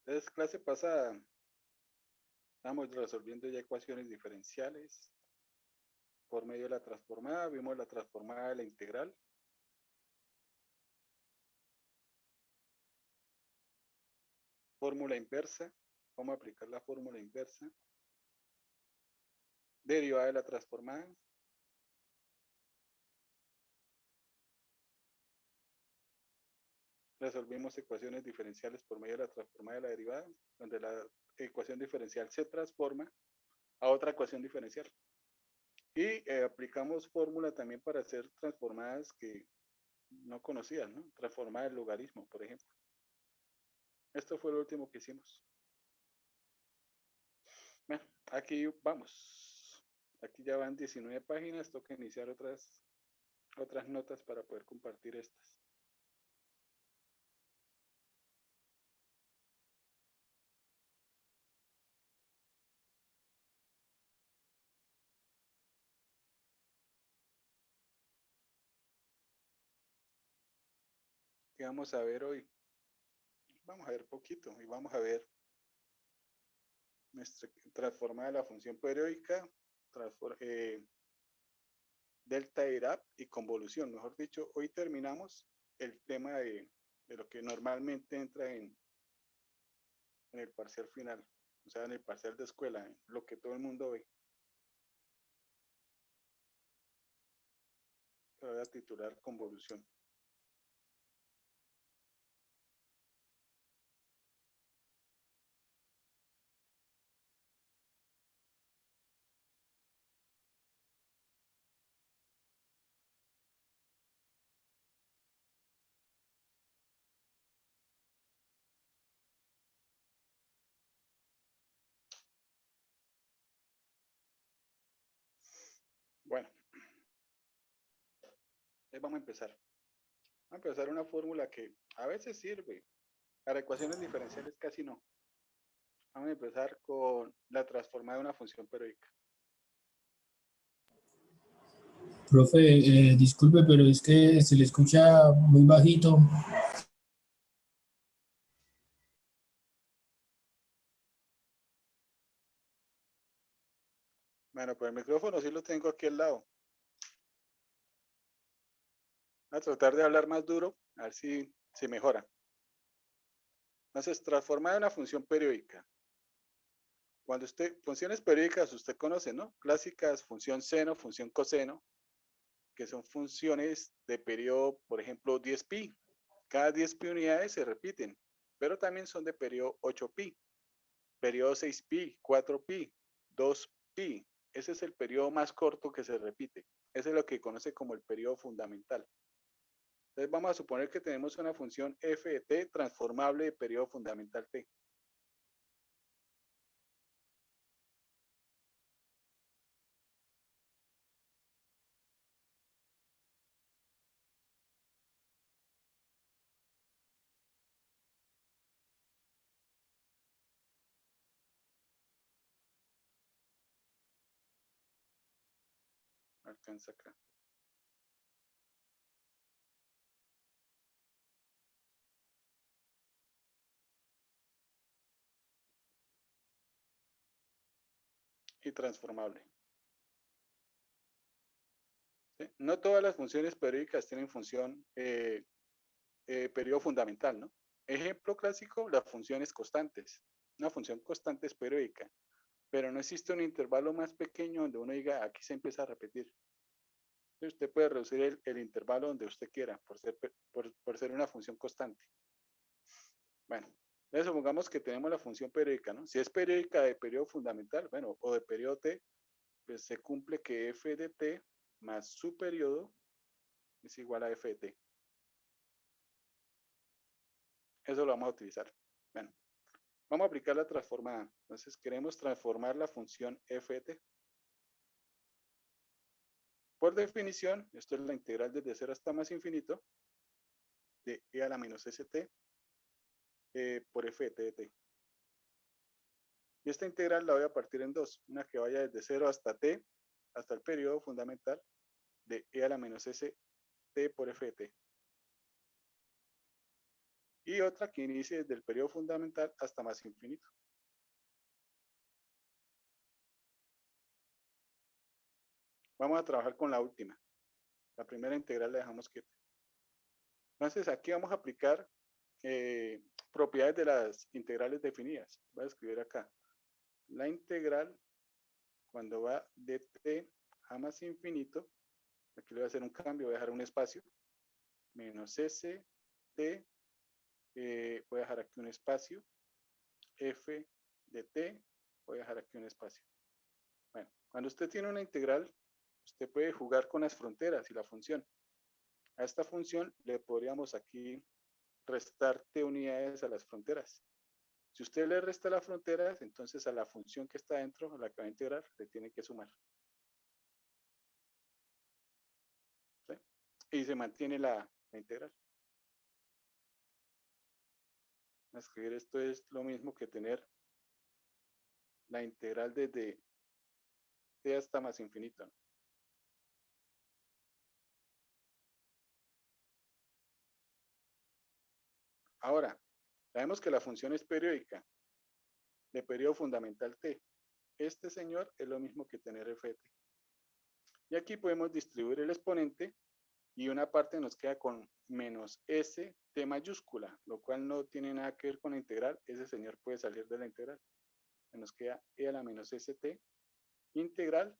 Entonces, clase pasada, estamos resolviendo ya ecuaciones diferenciales por medio de la transformada. Vimos la transformada de la integral. Fórmula inversa. Cómo aplicar la fórmula inversa. Derivada de la transformada. Resolvimos ecuaciones diferenciales por medio de la transformada de la derivada, donde la ecuación diferencial se transforma a otra ecuación diferencial. Y aplicamos fórmula también para hacer transformadas que no conocías, ¿no? Transformada del logaritmo, por ejemplo. Esto fue lo último que hicimos. Bueno, aquí vamos. Aquí ya van 19 páginas. Toca iniciar otras notas para poder compartir estas. ¿Qué vamos a ver hoy? Vamos a ver poquito y vamos a ver nuestra transformada de la función periódica, delta IRAP y convolución. Mejor dicho, hoy terminamos el tema de lo que normalmente entra en el parcial final, o sea, en el parcial de escuela, en lo que todo el mundo ve. Lo voy a titular convolución. Bueno, vamos a empezar. Vamos a empezar una fórmula que a veces sirve, para ecuaciones diferenciales casi no. Vamos a empezar con la transformada de una función periódica. Profe, disculpe, pero es que se le escucha muy bajito. Bueno, pues el micrófono sí lo tengo aquí al lado. Voy a tratar de hablar más duro, a ver si mejora. Entonces, transformada de una función periódica. Cuando funciones periódicas usted conoce, ¿no? Clásicas, función seno, función coseno, que son funciones de periodo, por ejemplo, 10pi. Cada 10pi unidades se repiten, pero también son de periodo 8pi, periodo 6pi, 4pi, 2pi. Ese es el periodo más corto que se repite. Ese es lo que conoce como el periodo fundamental. Entonces vamos a suponer que tenemos una función f de t transformable de periodo fundamental t. Alcanza acá. Y transformable. ¿Sí? No todas las funciones periódicas tienen función periodo fundamental, ¿no? Ejemplo clásico, las funciones constantes. Una función constante es periódica, pero no existe un intervalo más pequeño donde uno diga, aquí se empieza a repetir. Entonces usted puede reducir el intervalo donde usted quiera, por ser una función constante. Bueno, entonces supongamos que tenemos la función periódica, ¿no? Si es periódica de periodo fundamental, bueno, o de periodo t, pues se cumple que f de t más su periodo es igual a f de t. Eso lo vamos a utilizar. Bueno, vamos a aplicar la transformada. Entonces queremos transformar la función f de t. Por definición, esto es la integral desde 0 hasta más infinito de e a la menos st por f de t de t. Y esta integral la voy a partir en dos. Una que vaya desde 0 hasta t, hasta el periodo fundamental de e a la menos st por f de t. y otra que inicie desde el periodo fundamental hasta más infinito. Vamos a trabajar con la última. La primera integral la dejamos quieta. Entonces aquí vamos a aplicar propiedades de las integrales definidas. Voy a escribir acá. La integral cuando va de t a más infinito, aquí le voy a hacer un cambio, voy a dejar un espacio, menos s, t, voy a dejar aquí un espacio, f de t, voy a dejar aquí un espacio. Bueno, cuando usted tiene una integral, usted puede jugar con las fronteras y la función. A esta función le podríamos aquí restar t unidades a las fronteras. Si usted le resta las fronteras, entonces a la función que está dentro, a la que va a integrar, le tiene que sumar. ¿Sí? Y se mantiene la integral. Escribir esto es lo mismo que tener la integral desde t hasta más infinito, ¿no? Ahora, sabemos que la función es periódica, de periodo fundamental t. Este señor es lo mismo que tener ft. Y aquí podemos distribuir el exponente y una parte nos queda con menos s t mayúscula, lo cual no tiene nada que ver con la integral. Ese señor puede salir de la integral. Nos queda e a la menos st integral.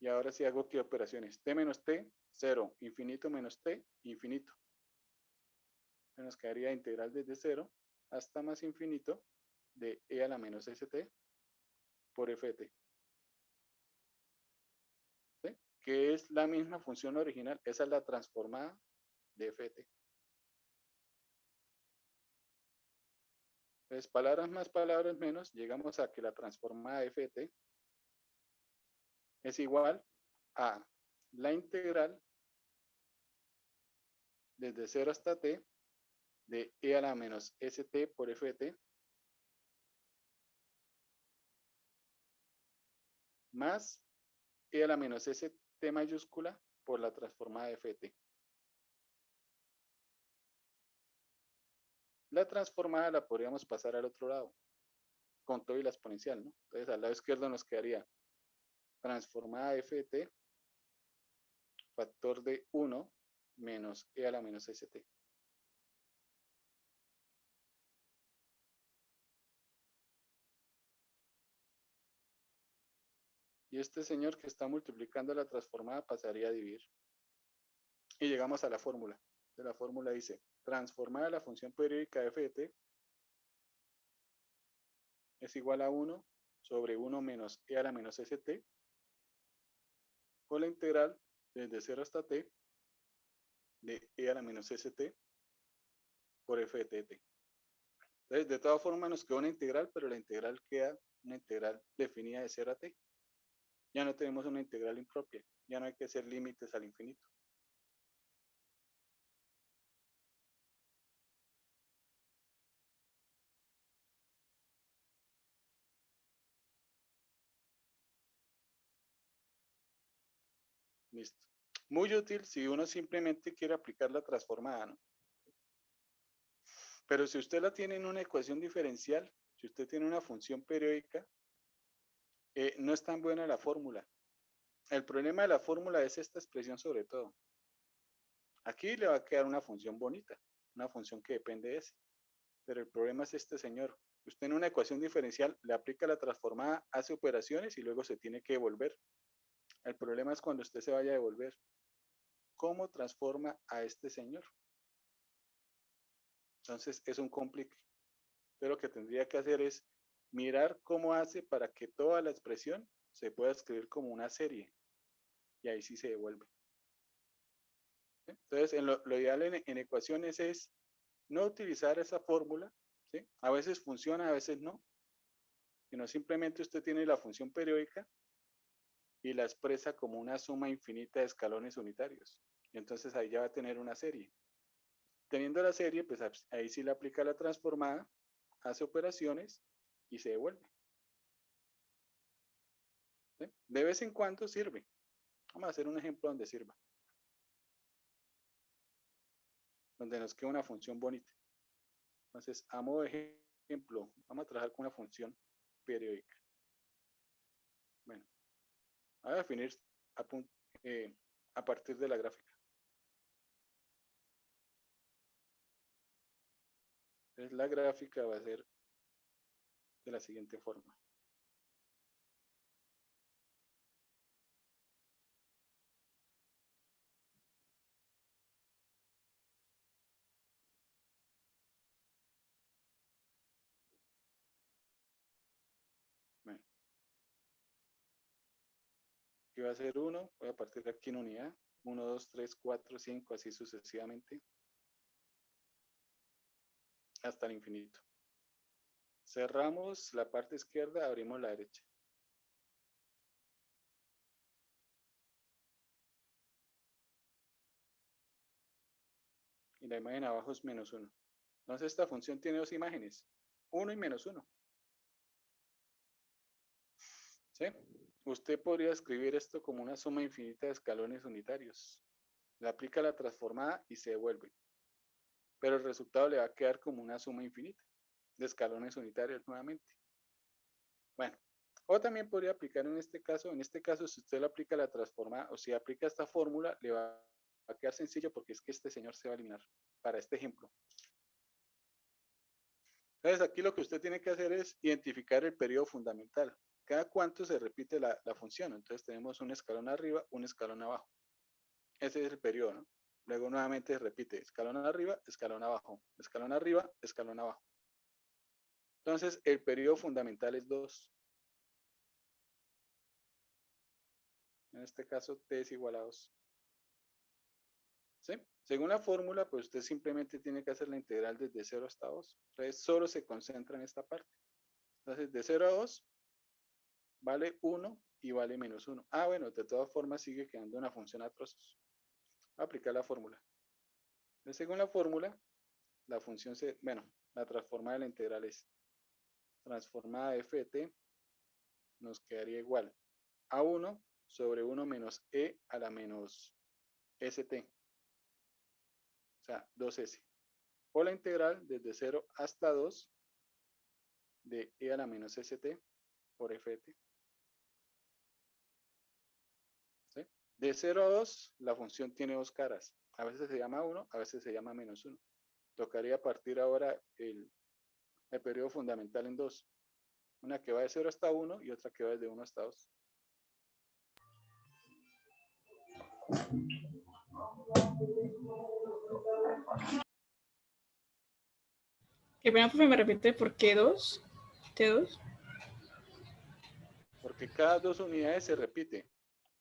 Y ahora sí hago aquí operaciones. T menos t, 0. Infinito menos t, infinito. Nos quedaría integral desde 0 hasta más infinito de e a la menos st por ft. ¿Sí? Que es la misma función original. Esa es la transformada de ft. Entonces, palabras más, palabras menos, llegamos a que la transformada de ft es igual a la integral desde 0 hasta t de e a la menos st por ft más e a la menos st mayúscula por la transformada de ft. La transformada la podríamos pasar al otro lado, con todo y la exponencial, ¿no? Entonces al lado izquierdo nos quedaría transformada de ft, factor de 1 menos e a la menos st. Y este señor que está multiplicando la transformada pasaría a dividir. Y llegamos a la fórmula. La fórmula dice, transformada la función periódica de ft es igual a 1 sobre 1 menos e a la menos st por la integral desde 0 hasta t de e a la menos st por ft. Entonces, de todas formas nos queda una integral, pero la integral queda una integral definida de 0 a t. Ya no tenemos una integral impropia, ya no hay que hacer límites al infinito. Listo. Muy útil si uno simplemente quiere aplicar la transformada, ¿no? Pero si usted la tiene en una ecuación diferencial, si usted tiene una función periódica, no es tan buena la fórmula. El problema de la fórmula es esta expresión sobre todo. Aquí le va a quedar una función bonita, una función que depende de ese. Pero el problema es este señor. Usted en una ecuación diferencial le aplica la transformada, hace operaciones y luego se tiene que devolver. El problema es cuando usted se vaya a devolver. ¿Cómo transforma a este señor? Entonces es un complique. Pero lo que tendría que hacer es mirar cómo hace para que toda la expresión se pueda escribir como una serie. Y ahí sí se devuelve. ¿Sí? Entonces, lo ideal en ecuaciones es no utilizar esa fórmula. ¿Sí? A veces funciona, a veces no. Sino simplemente usted tiene la función periódica y la expresa como una suma infinita de escalones unitarios. Y entonces ahí ya va a tener una serie. Teniendo la serie, pues ahí sí le aplica la transformada, hace operaciones y se devuelve. ¿Sí? De vez en cuando sirve. Vamos a hacer un ejemplo donde sirva. Donde nos queda una función bonita. Entonces, a modo de ejemplo, vamos a trabajar con una función periódica. Bueno, voy a definir a, a partir de la gráfica. Entonces, la gráfica va a ser de la siguiente forma. Bueno, aquí va a ser 1, voy a partir de aquí en unidad, 1, 2, 3, 4, 5, así sucesivamente, hasta el infinito. Cerramos la parte izquierda, abrimos la derecha. Y la imagen abajo es menos 1. Entonces esta función tiene dos imágenes, 1 y menos 1. ¿Sí? Usted podría escribir esto como una suma infinita de escalones unitarios. Le aplica la transformada y se devuelve. Pero el resultado le va a quedar como una suma infinita de escalones unitarios nuevamente. Bueno, o también podría aplicar en este caso si usted le aplica la transformada o si aplica esta fórmula, le va a quedar sencillo porque es que este señor se va a eliminar para este ejemplo. Entonces aquí lo que usted tiene que hacer es identificar el periodo fundamental. Cada cuánto se repite la función. Entonces tenemos un escalón arriba, un escalón abajo. Ese es el periodo, ¿no? Luego nuevamente se repite escalón arriba, escalón abajo, escalón arriba, escalón abajo. Entonces el periodo fundamental es 2. En este caso t es igual a 2. ¿Sí? Según la fórmula, pues usted simplemente tiene que hacer la integral desde 0 hasta 2. Entonces solo se concentra en esta parte. Entonces de 0 a 2 vale 1 y vale menos 1. Ah, bueno, de todas formas sigue quedando una función a trozos. Voy a aplicar la fórmula. Entonces, según la fórmula, la función la transformada de la integral es transformada de f de t nos quedaría igual a 1 sobre 1 menos e a la menos st. O sea, 2s. Por la integral desde 0 hasta 2 de e a la menos st por f de t. ¿Sí? De 0 a 2, la función tiene dos caras. A veces se llama 1, a veces se llama menos 1. Tocaría partir ahora el periodo fundamental en dos. Una que va de 0 hasta 1 y otra que va desde 1 hasta 2. Qué pena, profe, me repite por qué 2, T2. Porque cada dos unidades se repite.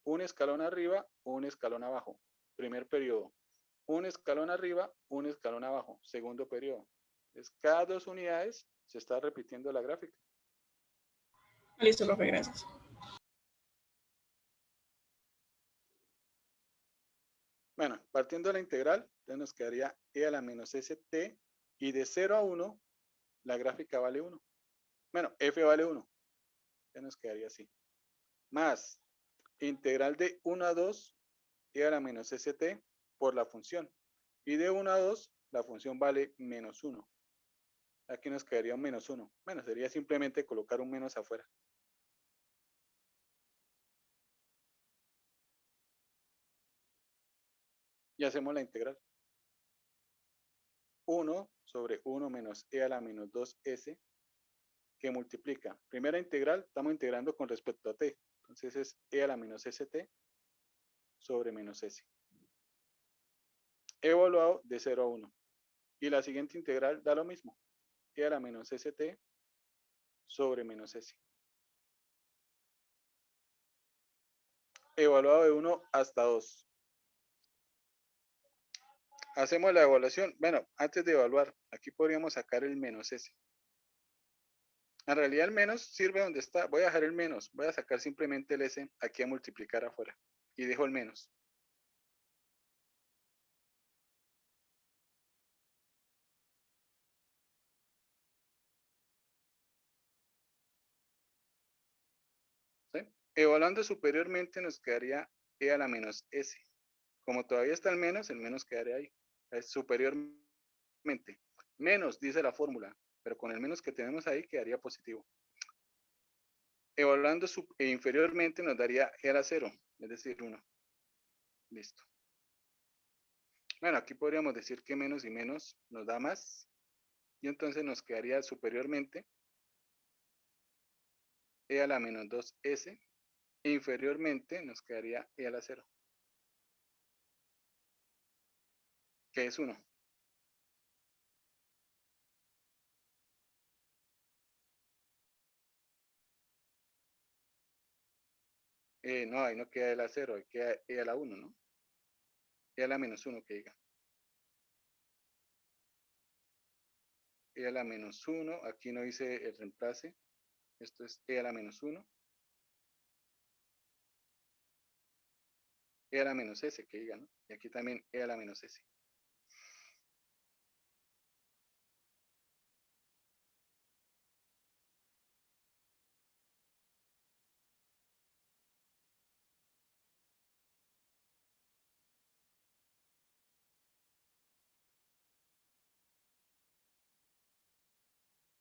Un escalón arriba, un escalón abajo. Primer periodo. Un escalón arriba, un escalón abajo. Segundo periodo. Entonces, cada dos unidades se está repitiendo la gráfica. Listo, profe, gracias. Bueno, partiendo de la integral, entonces nos quedaría e a la menos st y de 0 a 1, la gráfica vale 1. Bueno, f vale 1. Ya nos quedaría así. Más integral de 1 a 2, e a la menos st por la función. Y de 1 a 2, la función vale menos 1. Aquí nos quedaría un menos 1. Bueno, sería simplemente colocar un menos afuera. Y hacemos la integral. 1 sobre 1 menos e a la menos 2s, que multiplica. Primera integral, estamos integrando con respecto a t. Entonces es e a la menos st sobre menos s. Evaluado de 0 a 1. Y la siguiente integral da lo mismo. E a la menos st sobre menos s. Evaluado de 1 hasta 2. Hacemos la evaluación. Bueno, antes de evaluar, aquí podríamos sacar el menos s. En realidad el menos sirve donde está. Voy a dejar el menos. Voy a sacar simplemente el s aquí a multiplicar afuera. Y dejo el menos. ¿Sí? Evaluando superiormente nos quedaría e a la menos s. Como todavía está el menos quedaría ahí. Es superiormente. Menos, dice la fórmula, pero con el menos que tenemos ahí quedaría positivo. Evaluando inferiormente nos daría g a la 0, es decir, 1. Listo. Bueno, aquí podríamos decir que menos y menos nos da más. Y entonces nos quedaría superiormente e a la menos 2s. E inferiormente nos quedaría e a la 0. Que es 1. No, ahí no queda e a la 0, ahí queda e a la 1, ¿no? E a la menos 1 que diga. E a la menos 1, aquí no dice el reemplace. Esto es e a la menos 1. E a la menos s que diga, ¿no? Y aquí también e a la menos s.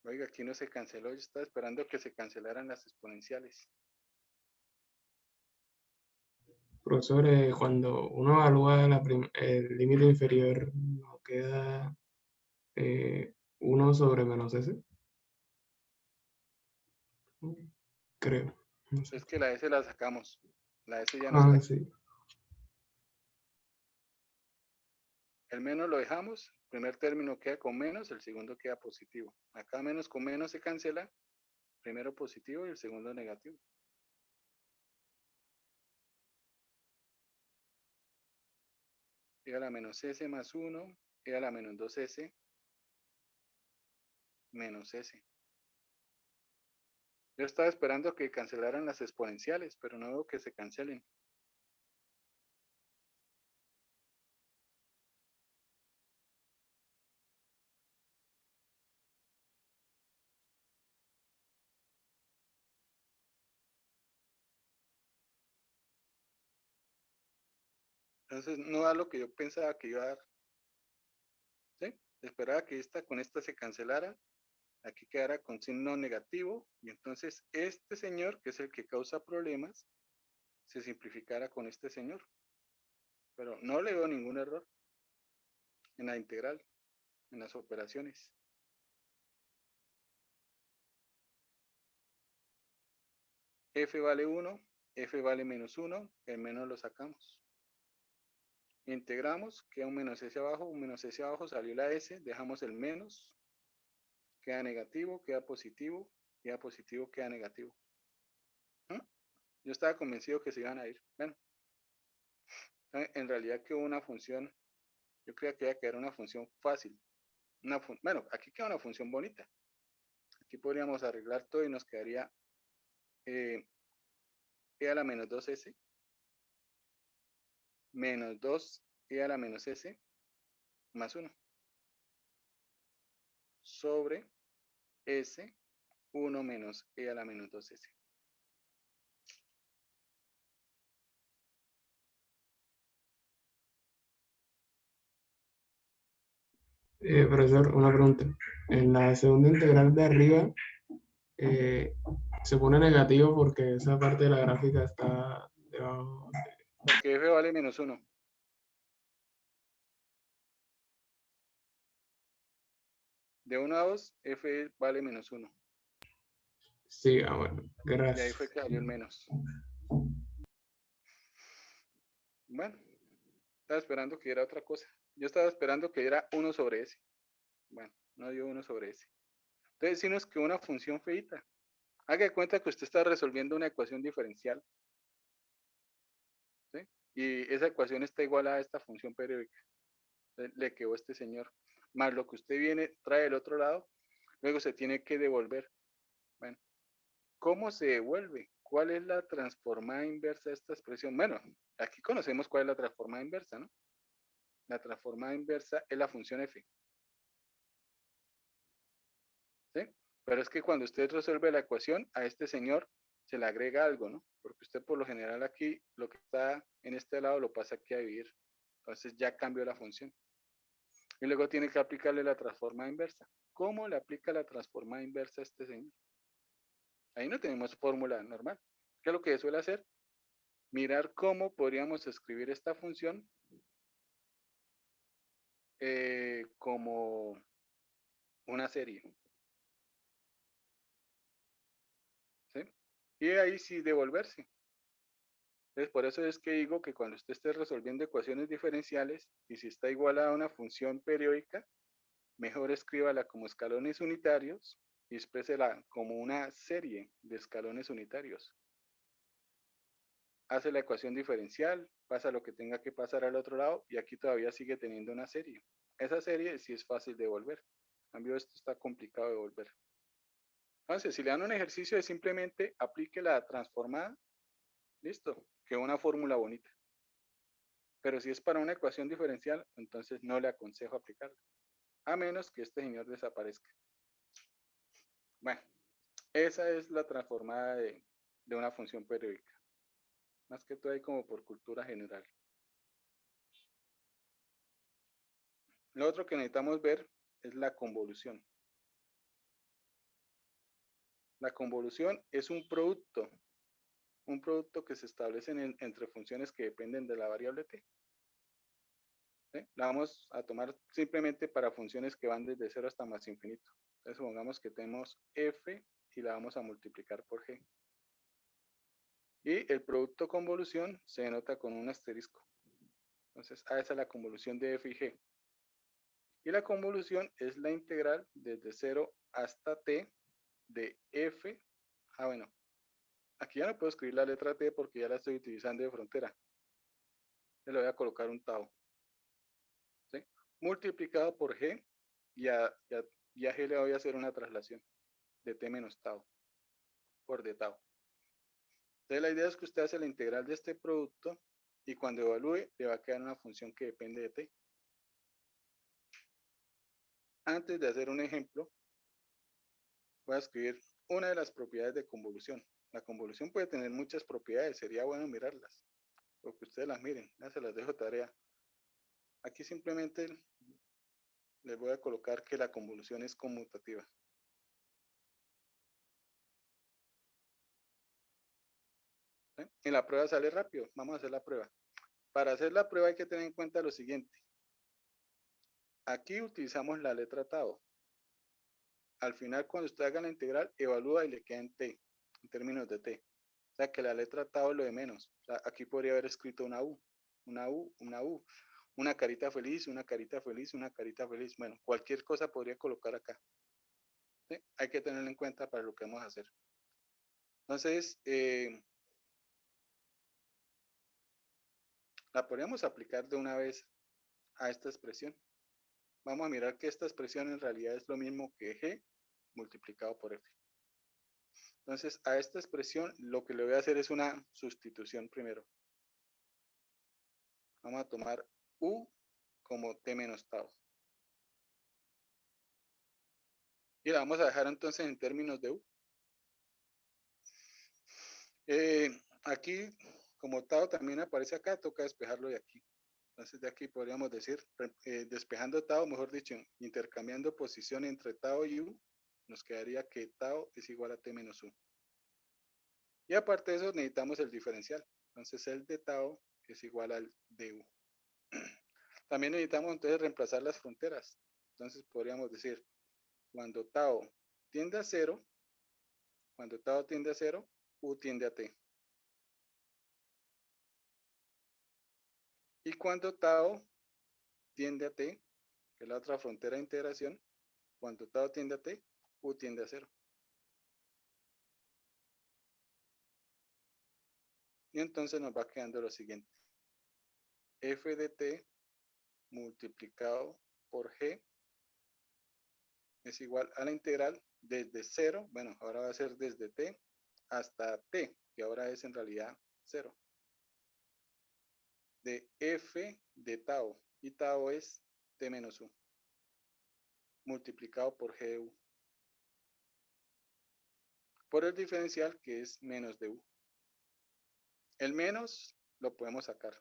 Oiga, aquí no se canceló, yo estaba esperando que se cancelaran las exponenciales. Profesor, cuando uno evalúa el límite inferior, nos queda 1 sobre menos s. Creo. No sé. Es que la S la sacamos. La S ya no está Ah, aquí. sí. El menos lo dejamos. El primer término queda con menos, el segundo queda positivo. Acá menos con menos se cancela. Primero positivo y el segundo negativo. E a la menos S más 1. E a la menos 2S. Menos S. Yo estaba esperando que cancelaran las exponenciales, pero no veo que se cancelen. Entonces no da lo que yo pensaba que iba a dar. ¿Sí? Esperaba que con esta se cancelara. Aquí quedara con signo negativo. Y entonces este señor, que es el que causa problemas, se simplificara con este señor. Pero no le veo ningún error en la integral, en las operaciones. F vale 1, F vale menos 1, el menos lo sacamos. Integramos, queda un menos S abajo, salió la S, dejamos el menos, queda negativo, queda positivo, queda negativo. ¿Mm? Yo estaba convencido que se iban a ir. Bueno, en realidad quedó una función, yo creía que iba a quedar una función fácil. Bueno, aquí queda una función bonita. Aquí podríamos arreglar todo y nos quedaría e a la menos 2s menos 2 e a la menos s más 1 sobre s 1 menos e a la menos 2s. Profesor, una pregunta. En la segunda integral de arriba se pone negativo porque esa parte de la gráfica está debajo. Porque f vale menos 1. De 1 a 2, f vale menos 1. Sí, bueno, Y ahí gracias. fue que salió el menos. Bueno, estaba esperando que diera otra cosa. Yo estaba esperando que diera 1 sobre s. Bueno, no dio 1 sobre s. Entonces, si nos quedó una función feita. Haga de cuenta que usted está resolviendo una ecuación diferencial. ¿Sí? Y esa ecuación está igual a esta función periódica. Entonces, le quedó este señor. Más lo que usted viene, trae del otro lado, luego se tiene que devolver. Bueno, ¿cómo se devuelve? ¿Cuál es la transformada inversa de esta expresión? Bueno, aquí conocemos cuál es la transformada inversa, ¿no? La transformada inversa es la función f. ¿Sí? Pero es que cuando usted resuelve la ecuación, a este señor se le agrega algo, ¿no? Porque usted por lo general aquí, lo que está en este lado lo pasa aquí a dividir. Entonces ya cambió la función. Y luego tiene que aplicarle la transformada inversa. ¿Cómo le aplica la transformada inversa a este señor? Ahí no tenemos fórmula normal. ¿Qué es lo que suele hacer? Mirar cómo podríamos escribir esta función como una serie. ¿Sí? Y ahí sí devolverse. Entonces, por eso es que digo que cuando usted esté resolviendo ecuaciones diferenciales y si está igualada a una función periódica, mejor escríbala como escalones unitarios y exprésela como una serie de escalones unitarios. Hace la ecuación diferencial, pasa lo que tenga que pasar al otro lado y aquí todavía sigue teniendo una serie. Esa serie sí es fácil de devolver. En cambio, esto está complicado de devolver. Entonces, si le dan un ejercicio de simplemente aplique la transformada, listo, quedó una fórmula bonita. Pero si es para una ecuación diferencial, entonces no le aconsejo aplicarla, a menos que este señor desaparezca. Bueno, esa es la transformada de una función periódica. Más que todo ahí como por cultura general. Lo otro que necesitamos ver es la convolución. La convolución es un producto que se establece entre funciones que dependen de la variable t. ¿Sí? La vamos a tomar simplemente para funciones que van desde 0 hasta más infinito. Entonces supongamos que tenemos f y la vamos a multiplicar por g. Y el producto convolución se denota con un asterisco. Entonces, esa es la convolución de f y g. Y la convolución es la integral desde 0 hasta t de f. Bueno, aquí ya no puedo escribir la letra t porque ya la estoy utilizando de frontera. Le voy a colocar un tau. ¿Sí? Multiplicado por g y a g le voy a hacer una traslación de t menos tau por d tau. Entonces la idea es que usted hace la integral de este producto y cuando evalúe le va a quedar una función que depende de t. Antes de hacer un ejemplo, voy a escribir una de las propiedades de convolución. La convolución puede tener muchas propiedades, sería bueno mirarlas, o que ustedes las miren, ya se las dejo tarea. Aquí simplemente les voy a colocar que la convolución es conmutativa. ¿Sí? Y la prueba sale rápido, vamos a hacer la prueba. Para hacer la prueba hay que tener en cuenta lo siguiente. Aquí utilizamos la letra tau. Al final, cuando usted haga la integral, evalúa y le queda en t, en términos de t. O sea que la letra tau es lo de menos. O sea, aquí podría haber escrito una u, una u, una u, una carita feliz, una carita feliz, una carita feliz. Bueno, cualquier cosa podría colocar acá. ¿Sí? Hay que tenerlo en cuenta para lo que vamos a hacer. Entonces, la podríamos aplicar de una vez a esta expresión. Vamos a mirar que esta expresión en realidad es lo mismo que g multiplicado por f. Entonces, a esta expresión lo que le voy a hacer es una sustitución primero. Vamos a tomar u como t menos tau. Y la vamos a dejar entonces en términos de u. Aquí, como tau también aparece acá, toca despejarlo de aquí. Entonces, de aquí podríamos decir, despejando tau, mejor dicho, intercambiando posición entre tau y u, nos quedaría que tau es igual a t menos u. Y aparte de eso, necesitamos el diferencial. Entonces, el de tau es igual al de u. También necesitamos entonces reemplazar las fronteras. Entonces, podríamos decir, cuando tau tiende a 0, u tiende a t. Y cuando tau tiende a t, que es la otra frontera de integración, cuando tau tiende a t, u tiende a 0. Y entonces nos va quedando lo siguiente. F de t multiplicado por g es igual a la integral desde 0, bueno, ahora va a ser desde t hasta t, que ahora es en realidad 0. De f de tau, y tau es t menos u, multiplicado por g de u, por el diferencial que es menos de u. El menos lo podemos sacar.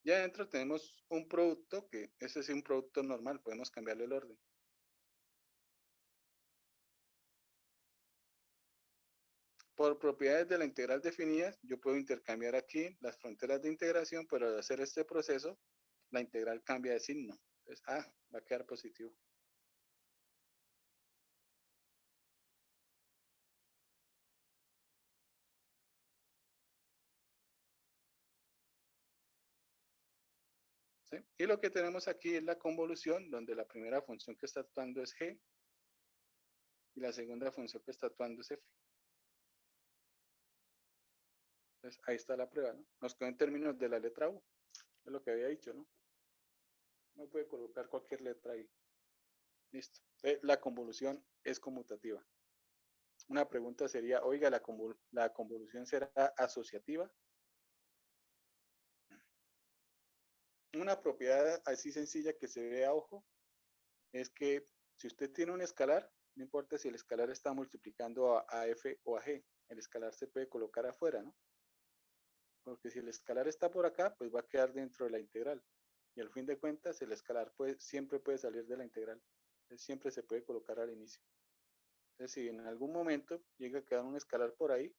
Ya adentro tenemos un producto que ese es un producto normal, podemos cambiarle el orden. Por propiedades de la integral definidas, yo puedo intercambiar aquí las fronteras de integración, pero al hacer este proceso, la integral cambia de signo. Entonces, va a quedar positivo. ¿Sí? Y lo que tenemos aquí es la convolución, donde la primera función que está actuando es g y la segunda función que está actuando es f. Entonces, ahí está la prueba, ¿no? Nos quedó en términos de la letra U, es lo que había dicho, ¿no? No puede colocar cualquier letra ahí. Listo. Entonces, la convolución es conmutativa. Una pregunta sería, oiga, ¿la convolución será asociativa? Una propiedad así sencilla que se ve a ojo es que si usted tiene un escalar, no importa si el escalar está multiplicando a f o a g, el escalar se puede colocar afuera, ¿no? Porque si el escalar está por acá, pues va a quedar dentro de la integral. Y al fin de cuentas, el escalar siempre puede salir de la integral. Entonces, siempre se puede colocar al inicio. Entonces, si en algún momento llega a quedar un escalar por ahí,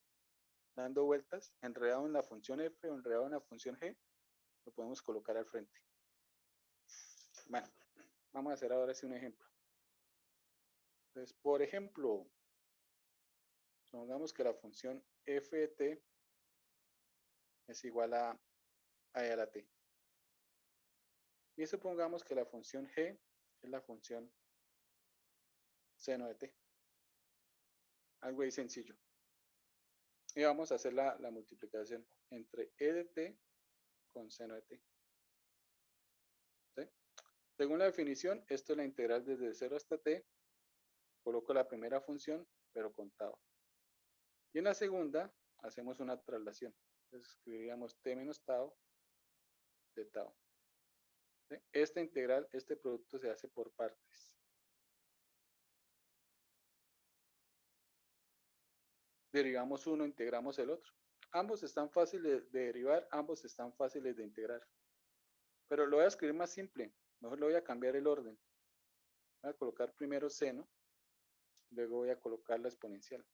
dando vueltas, enredado en la función f o enredado en la función g, lo podemos colocar al frente. Bueno, vamos a hacer ahora sí un ejemplo. Entonces, por ejemplo, supongamos que la función f de t es igual a e a la t. Y supongamos que la función g es la función seno de t. Algo ahí sencillo. Y vamos a hacer la multiplicación entre e de t con seno de t. ¿Sí? Según la definición, esto es la integral desde 0 hasta t. Coloco la primera función, pero contado. Y en la segunda, hacemos una traslación. Entonces escribiríamos t menos tau de tau. ¿Sí? Esta integral, este producto se hace por partes. Derivamos uno, integramos el otro. Ambos están fáciles de derivar, ambos están fáciles de integrar. Pero lo voy a escribir más simple. Mejor le voy a cambiar el orden. Voy a colocar primero seno, luego voy a colocar la exponencial.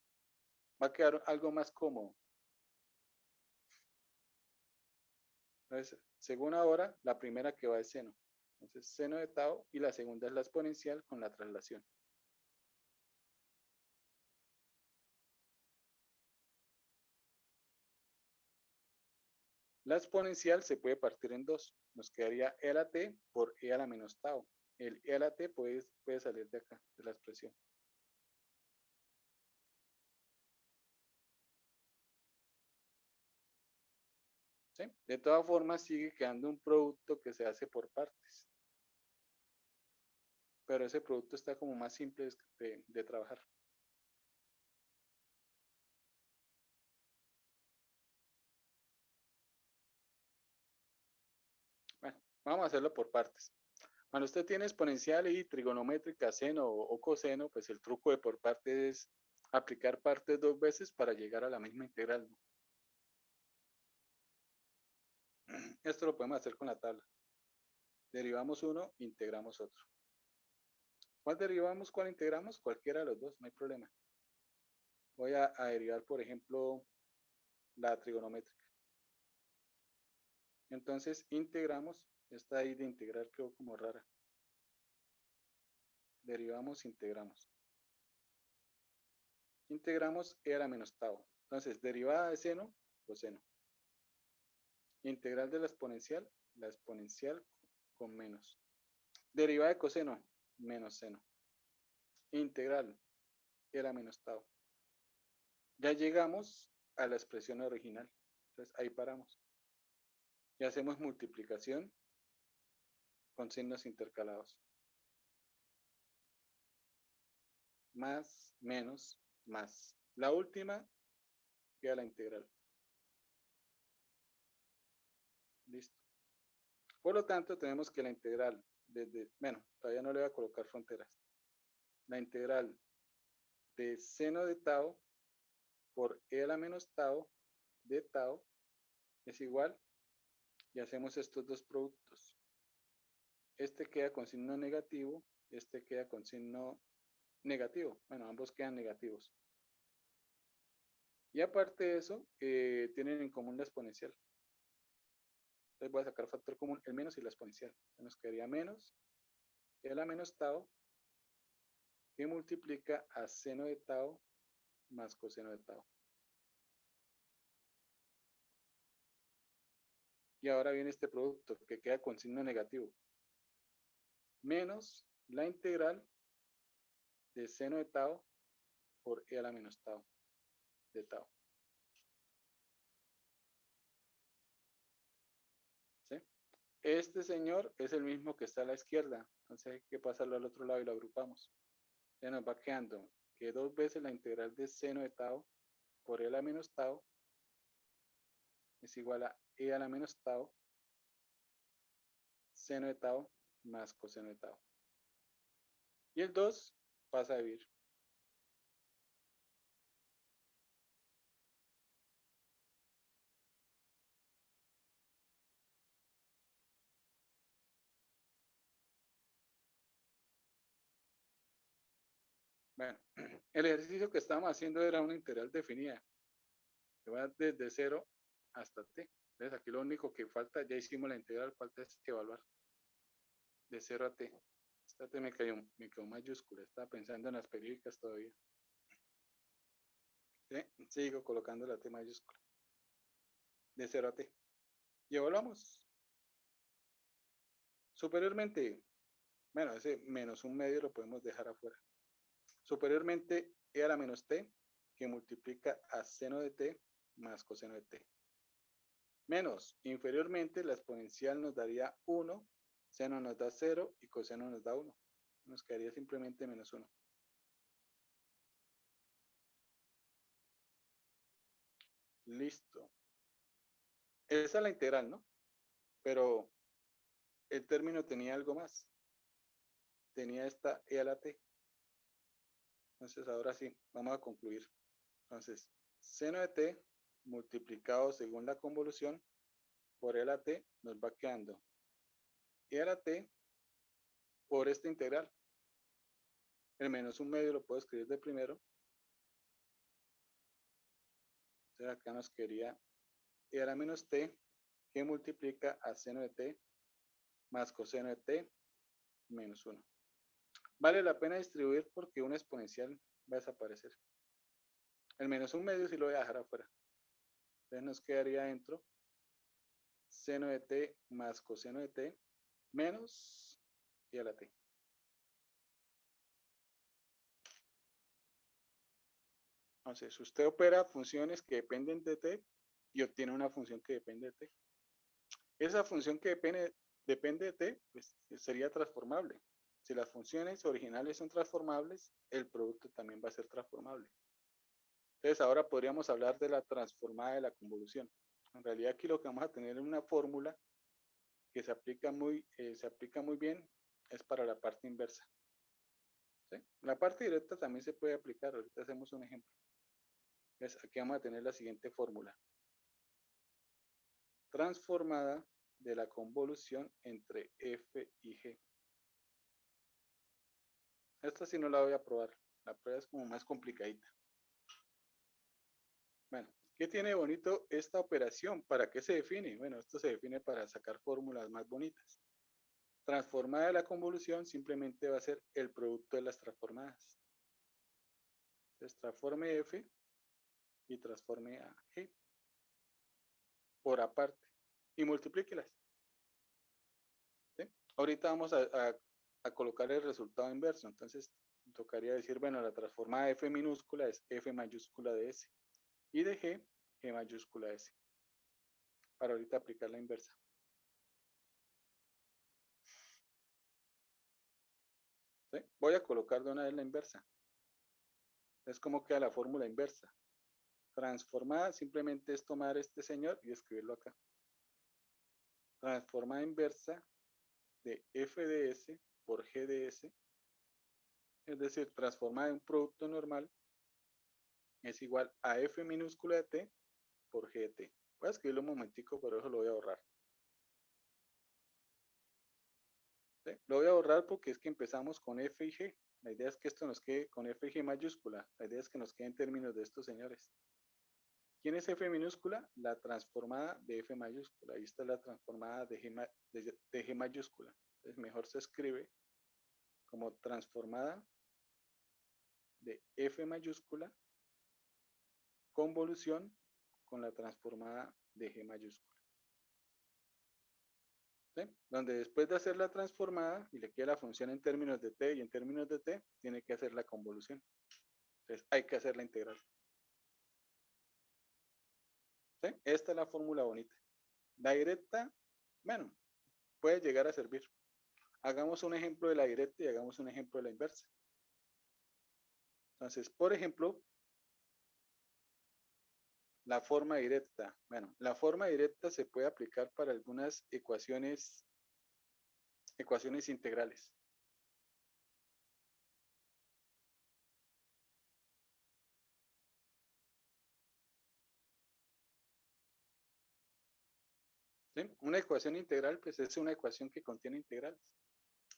Va a quedar algo más cómodo. Entonces, según ahora, la primera que va es seno. Entonces, seno de tau y la segunda es la exponencial con la traslación. La exponencial se puede partir en dos. Nos quedaría e a la t por e a la menos tau. El e a la t puede salir de acá, de la expresión. ¿Sí? De todas formas, sigue quedando un producto que se hace por partes. Pero ese producto está como más simple de trabajar. Bueno, vamos a hacerlo por partes. Cuando usted tiene exponencial y trigonométrica, seno o coseno, pues el truco de por partes es aplicar partes dos veces para llegar a la misma integral, ¿no? Esto lo podemos hacer con la tabla. Derivamos uno, integramos otro. ¿Cuál derivamos, cuál integramos? Cualquiera de los dos, no hay problema. Voy a derivar, por ejemplo, la trigonométrica. Entonces, integramos. Esta ahí de integrar quedó como rara. Derivamos, integramos. Integramos e a la menos tau. Entonces, derivada de seno, coseno. Integral de la exponencial con menos. Derivada de coseno, menos seno. Integral, e a la menos tau. Ya llegamos a la expresión original. Entonces, ahí paramos. Y hacemos multiplicación con signos intercalados. Más, menos, más. La última queda la integral. Listo. Por lo tanto, tenemos que la integral bueno, todavía no le voy a colocar fronteras. La integral de seno de tau por e a la menos tau de tau es igual y hacemos estos dos productos. Este queda con signo negativo, este queda con signo negativo. Bueno, ambos quedan negativos. Y aparte de eso, tienen en común la exponencial. Entonces voy a sacar factor común, el menos y la exponencial. Nos quedaría menos e a la menos tau, que multiplica a seno de tau más coseno de tau. Y ahora viene este producto que queda con signo negativo. Menos la integral de seno de tau por e a la menos tau de tau. ¿Sí? Este señor es el mismo que está a la izquierda. Entonces hay que pasarlo al otro lado y lo agrupamos. Ya nos va quedando que 2 veces la integral de seno de tau por e a la menos tau es igual a e a la menos tau seno de tau más coseno de tau. Y el 2 pasa a dividir. Bueno, el ejercicio que estábamos haciendo era una integral definida, que va desde 0 hasta t. Entonces aquí lo único que falta, ya hicimos la integral, falta es evaluar de 0 a t. Esta t me quedó mayúscula, estaba pensando en las periódicas todavía. ¿Sí? Sigo colocando la t mayúscula. De 0 a t. Y evaluamos. Superiormente, bueno, ese menos un medio lo podemos dejar afuera. Superiormente, e a la menos t, que multiplica a seno de t más coseno de t. Menos, inferiormente, la exponencial nos daría 1, seno nos da 0 y coseno nos da 1. Nos quedaría simplemente menos 1. Listo. Esa es la integral, ¿no? Pero el término tenía algo más. Tenía esta e a la t. Entonces, ahora sí, vamos a concluir. Entonces, seno de t multiplicado según la convolución por e a la t nos va quedando e a la t por esta integral. El menos un medio lo puedo escribir de primero. Entonces acá nos quedaría e a la menos t que multiplica a seno de t más coseno de t menos 1. Vale la pena distribuir porque una exponencial va a desaparecer. El menos un medio sí lo voy a dejar afuera. Entonces nos quedaría dentro seno de t más coseno de t menos e a la t. Entonces, usted opera funciones que dependen de t y obtiene una función que depende de t. Esa función que depende de t, pues sería transformable. Si las funciones originales son transformables, el producto también va a ser transformable. Entonces, ahora podríamos hablar de la transformada de la convolución. En realidad, aquí lo que vamos a tener es una fórmula que se aplica muy bien, es para la parte inversa. ¿Sí? La parte directa también se puede aplicar. Ahorita hacemos un ejemplo. Entonces, aquí vamos a tener la siguiente fórmula. Transformada de la convolución entre f y g. Esta sí no la voy a probar. La prueba es como más complicadita. Bueno, ¿qué tiene bonito esta operación? ¿Para qué se define? Bueno, esto se define para sacar fórmulas más bonitas. Transformada de la convolución simplemente va a ser el producto de las transformadas. Entonces, transforme f y transforme a g por aparte y multiplíquelas. ¿Sí? Ahorita vamos a colocar el resultado inverso. Entonces, tocaría decir, bueno, la transformada de f minúscula es f mayúscula de s y de g, g mayúscula de s. Para ahorita aplicar la inversa. ¿Sí? Voy a colocar de una vez la inversa. Es como queda la fórmula inversa. Transformada simplemente es tomar este señor y escribirlo acá. Transformada inversa de f de s por g de s, es decir, transformada de un producto normal es igual a f minúscula de t por g de t. Voy a escribirlo un momentico, pero eso lo voy a ahorrar. ¿sí? Lo voy a borrar porque es que empezamos con F y G. La idea es que esto nos quede con F y G mayúscula. La idea es que nos quede en términos de estos señores. ¿Quién es F minúscula? La transformada de F mayúscula. Ahí está la transformada de G mayúscula. Entonces mejor se escribe como transformada de F mayúscula convolución con la transformada de G mayúscula. ¿Sí? Donde después de hacer la transformada y le queda la función en términos de t y en términos de t, tiene que hacer la convolución. Entonces hay que hacer la integral. ¿Sí? Esta es la fórmula bonita. La directa, bueno, puede llegar a servir. Hagamos un ejemplo de la directa y hagamos un ejemplo de la inversa. Entonces, por ejemplo, la forma directa. Bueno, la forma directa se puede aplicar para algunas ecuaciones integrales. ¿Sí? Una ecuación integral, pues es una ecuación que contiene integrales.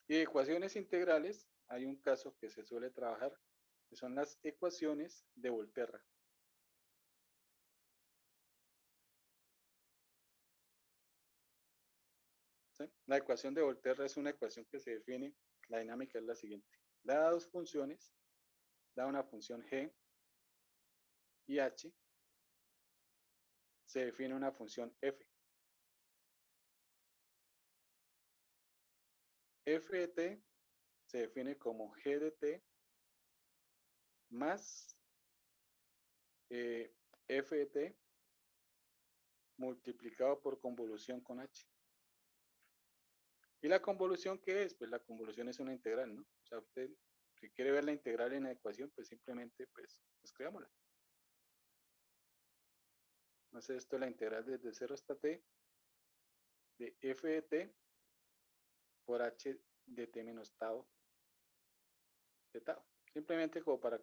Y ecuaciones integrales, hay un caso que se suele trabajar, que son las ecuaciones de Volterra. ¿Sí? La ecuación de Volterra es una ecuación que se define, la dinámica es la siguiente. Da dos funciones, da una función g y h, se define una función f. F de t se define como g de t más f de t multiplicado por convolución con h. ¿Y la convolución qué es? Pues la convolución es una integral, ¿no? O sea, usted, si quiere ver la integral en la ecuación, pues simplemente, pues, escribámosla. Entonces, esto es la integral desde 0 hasta t de f de t por h de t menos tau de tau. Simplemente como para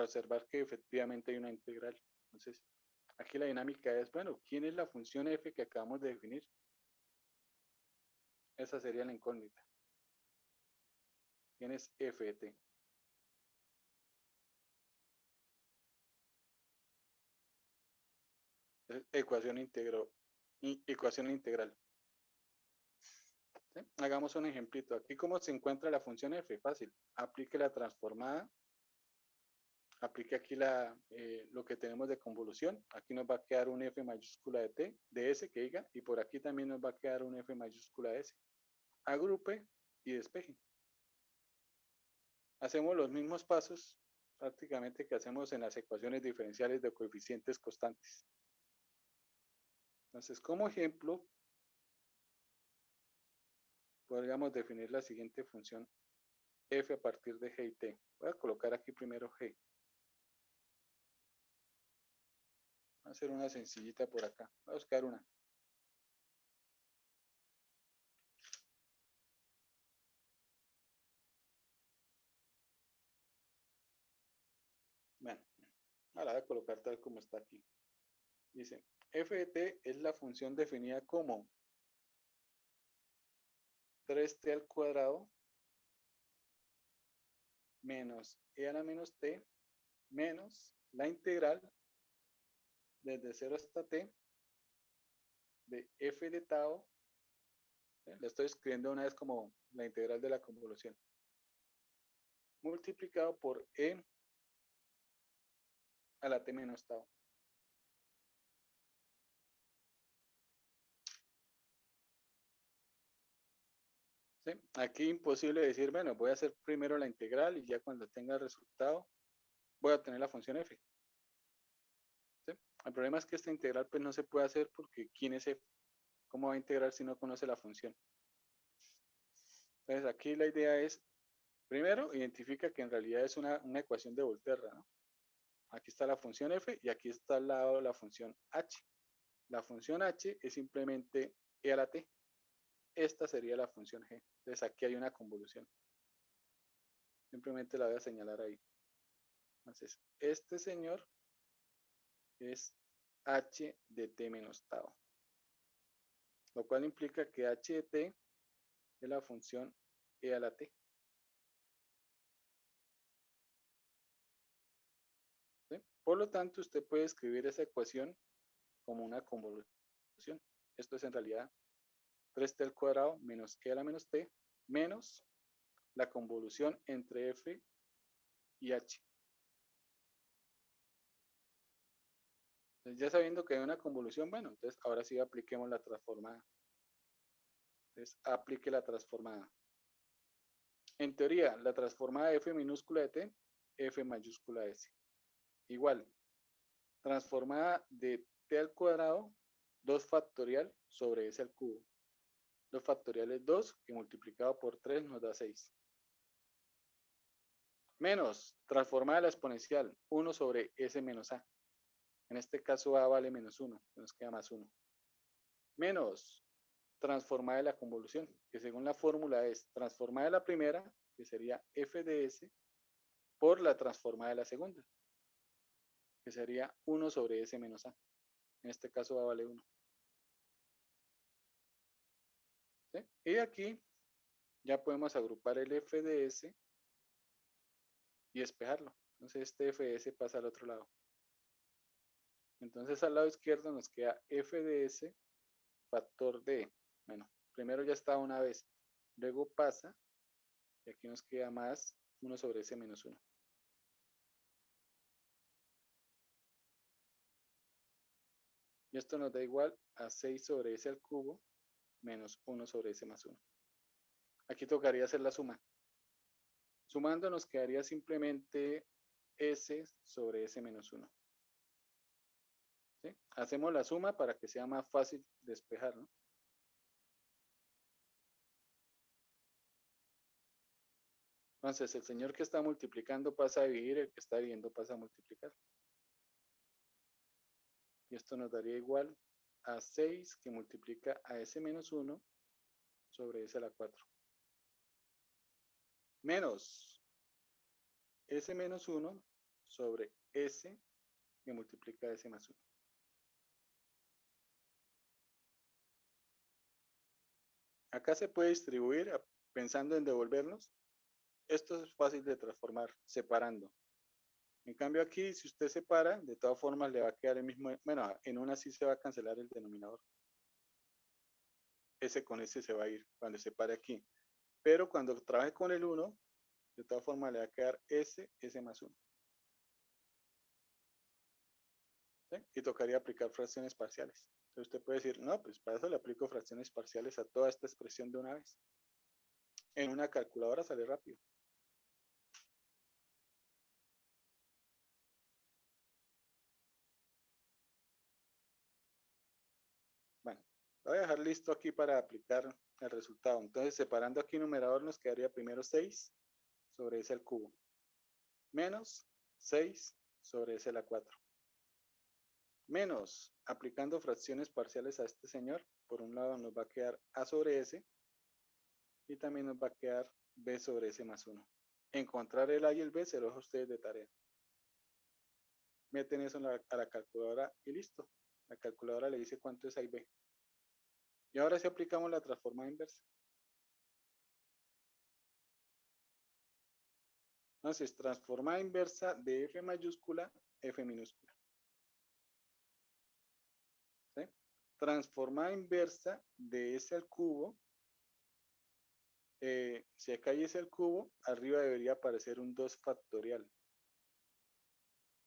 observar que efectivamente hay una integral. Entonces, aquí la dinámica es, bueno, ¿quién es la función f que acabamos de definir? Esa sería la incógnita. ¿Quién es f de t? Ecuación integral. ¿Sí? Hagamos un ejemplito. Aquí, ¿cómo se encuentra la función f? Fácil. Aplique la transformada. Aplique aquí lo que tenemos de convolución. Aquí nos va a quedar un f mayúscula de t, de s que diga, y por aquí también nos va a quedar un f mayúscula de s. Agrupe y despeje. Hacemos los mismos pasos prácticamente que hacemos en las ecuaciones diferenciales de coeficientes constantes. Entonces, como ejemplo, podríamos definir la siguiente función f a partir de g y t. Voy a colocar aquí primero g. Voy a hacer una sencillita por acá. Voy a buscar una. Bueno, ahora voy a colocar tal como está aquí. Dice, f de t es la función definida como 3t al cuadrado menos e a la menos t menos la integral desde 0 hasta t de f de tau. La estoy escribiendo una vez como la integral de la convolución. Multiplicado por e a la t menos tau. ¿Sí? Aquí imposible decir, bueno, voy a hacer primero la integral y ya cuando tenga el resultado voy a obtener la función f. ¿Sí? El problema es que esta integral pues no se puede hacer porque ¿quién es f? ¿Cómo va a integrar si no conoce la función? Entonces aquí la idea es, primero, identifica que en realidad es una ecuación de Volterra, ¿no? Aquí está la función f y aquí está al lado la función h. La función h es simplemente e a la t. Esta sería la función g. Entonces aquí hay una convolución. Simplemente la voy a señalar ahí. Entonces, este señor es h de t menos tau. Lo cual implica que h de t es la función e a la t. ¿Sí? Por lo tanto, usted puede escribir esa ecuación como una convolución. Esto es en realidad 3t al cuadrado menos e a la menos t menos la convolución entre f y h. Entonces, ya sabiendo que hay una convolución, bueno, entonces ahora sí apliquemos la transformada. Entonces, aplique la transformada. En teoría, la transformada de f minúscula de t, f mayúscula de s. Igual, transformada de t al cuadrado, 2 factorial sobre s al cubo. 2 factorial es 2, que multiplicado por 3 nos da 6. Menos, transformada de la exponencial, 1 sobre s menos a. En este caso a vale menos 1, nos queda más 1. Menos, transformada de la convolución, que según la fórmula es transformada de la primera, que sería f de s, por la transformada de la segunda, que sería 1 sobre s menos a. En este caso a vale 1. ¿Sí? Y aquí ya podemos agrupar el f de s y despejarlo. Entonces este f de s pasa al otro lado. Entonces al lado izquierdo nos queda f de s factor de, bueno, primero ya está una vez, luego pasa, y aquí nos queda más 1 sobre s menos 1. Y esto nos da igual a 6 sobre s al cubo menos 1 sobre s más 1. Aquí tocaría hacer la suma. Sumando nos quedaría simplemente s sobre s menos 1. ¿Sí? Hacemos la suma para que sea más fácil despejar, ¿no? Entonces, el señor que está multiplicando pasa a dividir, el que está dividiendo pasa a multiplicar. Y esto nos daría igual a 6 que multiplica a s menos 1 sobre s a la 4. Menos s menos 1 sobre s que multiplica a s más 1. Acá se puede distribuir pensando en devolvernos. Esto es fácil de transformar separando. En cambio aquí, si usted separa, de todas formas le va a quedar el mismo, bueno, en una sí se va a cancelar el denominador. S con S se va a ir cuando separe aquí. Pero cuando trabaje con el 1, de todas formas le va a quedar S, S más 1. ¿Sí? Y tocaría aplicar fracciones parciales. Entonces usted puede decir, no, pues para eso le aplico fracciones parciales a toda esta expresión de una vez. En una calculadora sale rápido. Bueno, lo voy a dejar listo aquí para aplicar el resultado. Entonces, separando aquí numerador, nos quedaría primero 6 sobre s al cubo. Menos 6 sobre s a la 4. Menos, aplicando fracciones parciales a este señor, por un lado nos va a quedar a sobre s y también nos va a quedar b sobre s más 1. Encontrar el a y el b se lo dejo a ustedes de tarea. Meten eso a la calculadora y listo. La calculadora le dice cuánto es a y b. Y ahora sí aplicamos la transformada inversa. Entonces, transformada inversa de f mayúscula, f minúscula. ¿Sí? Transformada inversa de s al cubo. Si acá hay s al cubo, arriba debería aparecer un 2 factorial.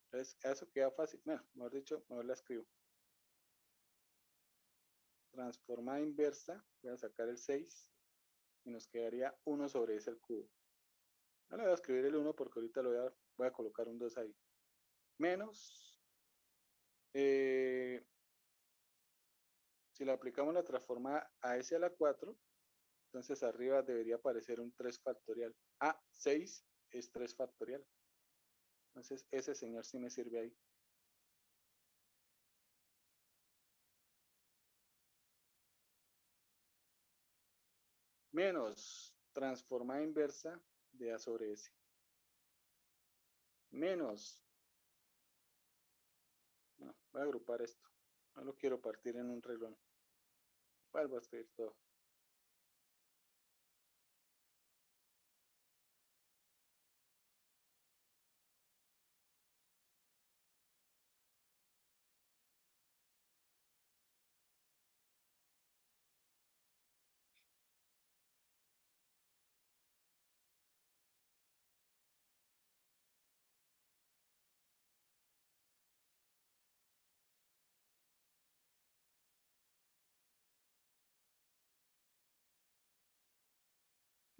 Entonces, eso queda fácil. Bueno, mejor dicho, mejor la escribo. Transformada inversa, voy a sacar el 6 y nos quedaría 1 sobre s al cubo. No le voy a escribir el 1 porque ahorita voy a colocar un 2 ahí. Menos, si le aplicamos la transformada a s a la 4, entonces arriba debería aparecer un 3 factorial. 6 es 3 factorial. Entonces ese señor sí me sirve ahí. Menos transformada inversa de a sobre s. Menos, no, voy a agrupar esto. No lo quiero partir en un renglón. Vuelvo a escribir todo.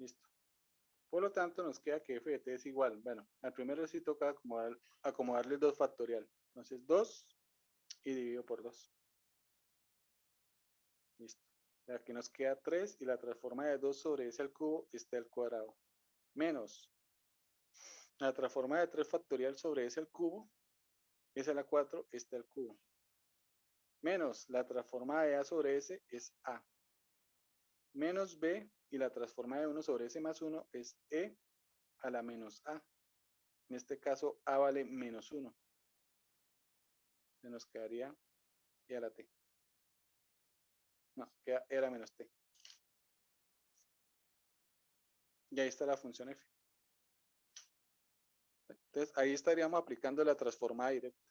Listo. Por lo tanto, nos queda que f de t es igual. Bueno, al primero sí toca acomodarle 2 factorial. Entonces, 2 y dividido por 2. Listo. Aquí nos queda 3 y la transforma de 2 sobre s al cubo está al cuadrado. Menos la transforma de 3 factorial sobre s al cubo, s a la 4 está al cubo. Menos la transforma de a sobre s es a. Menos b y la transforma de 1 sobre s más 1 es e a la menos a. En este caso, a vale menos 1. Se nos quedaría e a la t. No, queda e a la menos t. Y ahí está la función f. Entonces, ahí estaríamos aplicando la transformada directa.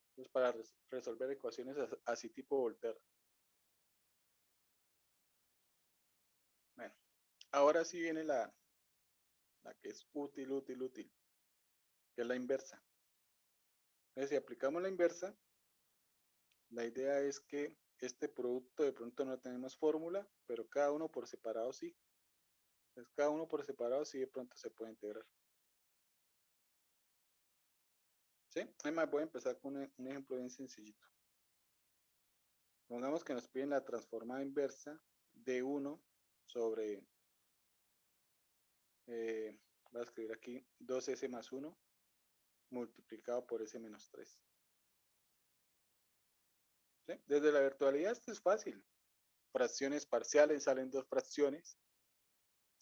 Entonces, para resolver ecuaciones así tipo Volterra. Bueno, ahora sí viene la que es útil, que es la inversa. Entonces, si aplicamos la inversa, la idea es que este producto de pronto no tenemos fórmula, pero cada uno por separado sí. Entonces, cada uno por separado sí de pronto se puede integrar. ¿Sí? Además, voy a empezar con un ejemplo bien sencillito. Pongamos que nos piden la transformada inversa de 1 sobre, voy a escribir aquí, 2s más 1 multiplicado por s menos 3. ¿Sí? Desde la virtualidad esto es fácil. Fracciones parciales, salen 2 fracciones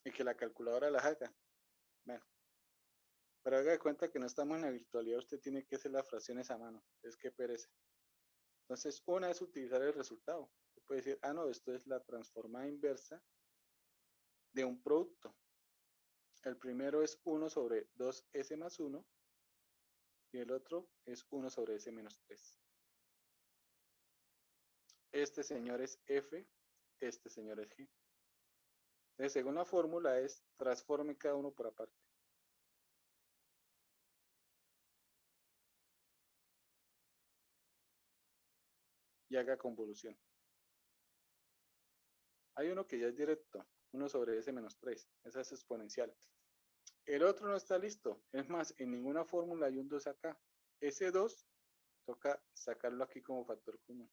y que la calculadora las haga. Bueno, pero haga de cuenta que no estamos en la virtualidad, usted tiene que hacer las fracciones a mano. Es que pereza. Entonces, una es utilizar el resultado. Usted puede decir, ah, no, esto es la transformada inversa de un producto. El primero es 1 sobre 2s más 1 y el otro es 1 sobre s menos 3. Este señor es f, este señor es g. Entonces, según la fórmula es transforme cada uno por aparte. Y haga convolución. Hay uno que ya es directo, 1 sobre s menos 3. Esa es exponencial. El otro no está listo. Es más, en ninguna fórmula hay un 2 acá. Ese 2 toca sacarlo aquí como factor común.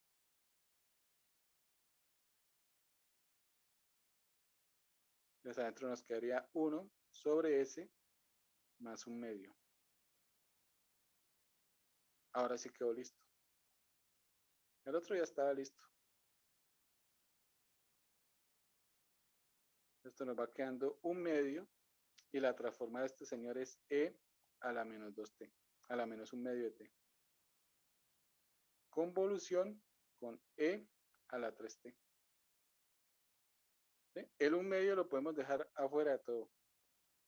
Entonces adentro nos quedaría 1 sobre s más un medio. Ahora sí quedó listo. El otro ya estaba listo. Esto nos va quedando un medio y la transforma de este señor es e a la menos 2t, a la menos un medio de t. Convolución con e a la 3t. ¿Sí? El un medio lo podemos dejar afuera de todo,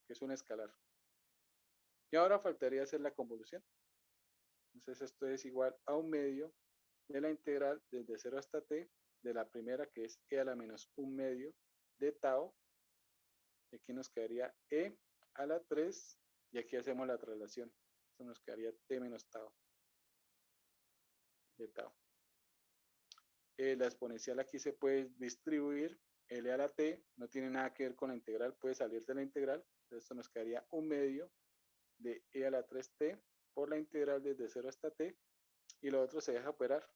que es un escalar. Y ahora faltaría hacer la convolución. Entonces esto es igual a un medio de la integral desde 0 hasta t de la primera, que es e a la menos un medio de tau. Y aquí nos quedaría e a la 3 y aquí hacemos la traslación. Esto nos quedaría t menos tau de tau. La exponencial aquí se puede distribuir, L a la t, no tiene nada que ver con la integral, puede salir de la integral. Entonces esto nos quedaría un medio de e a la 3t por la integral desde 0 hasta t, y lo otro se deja operar.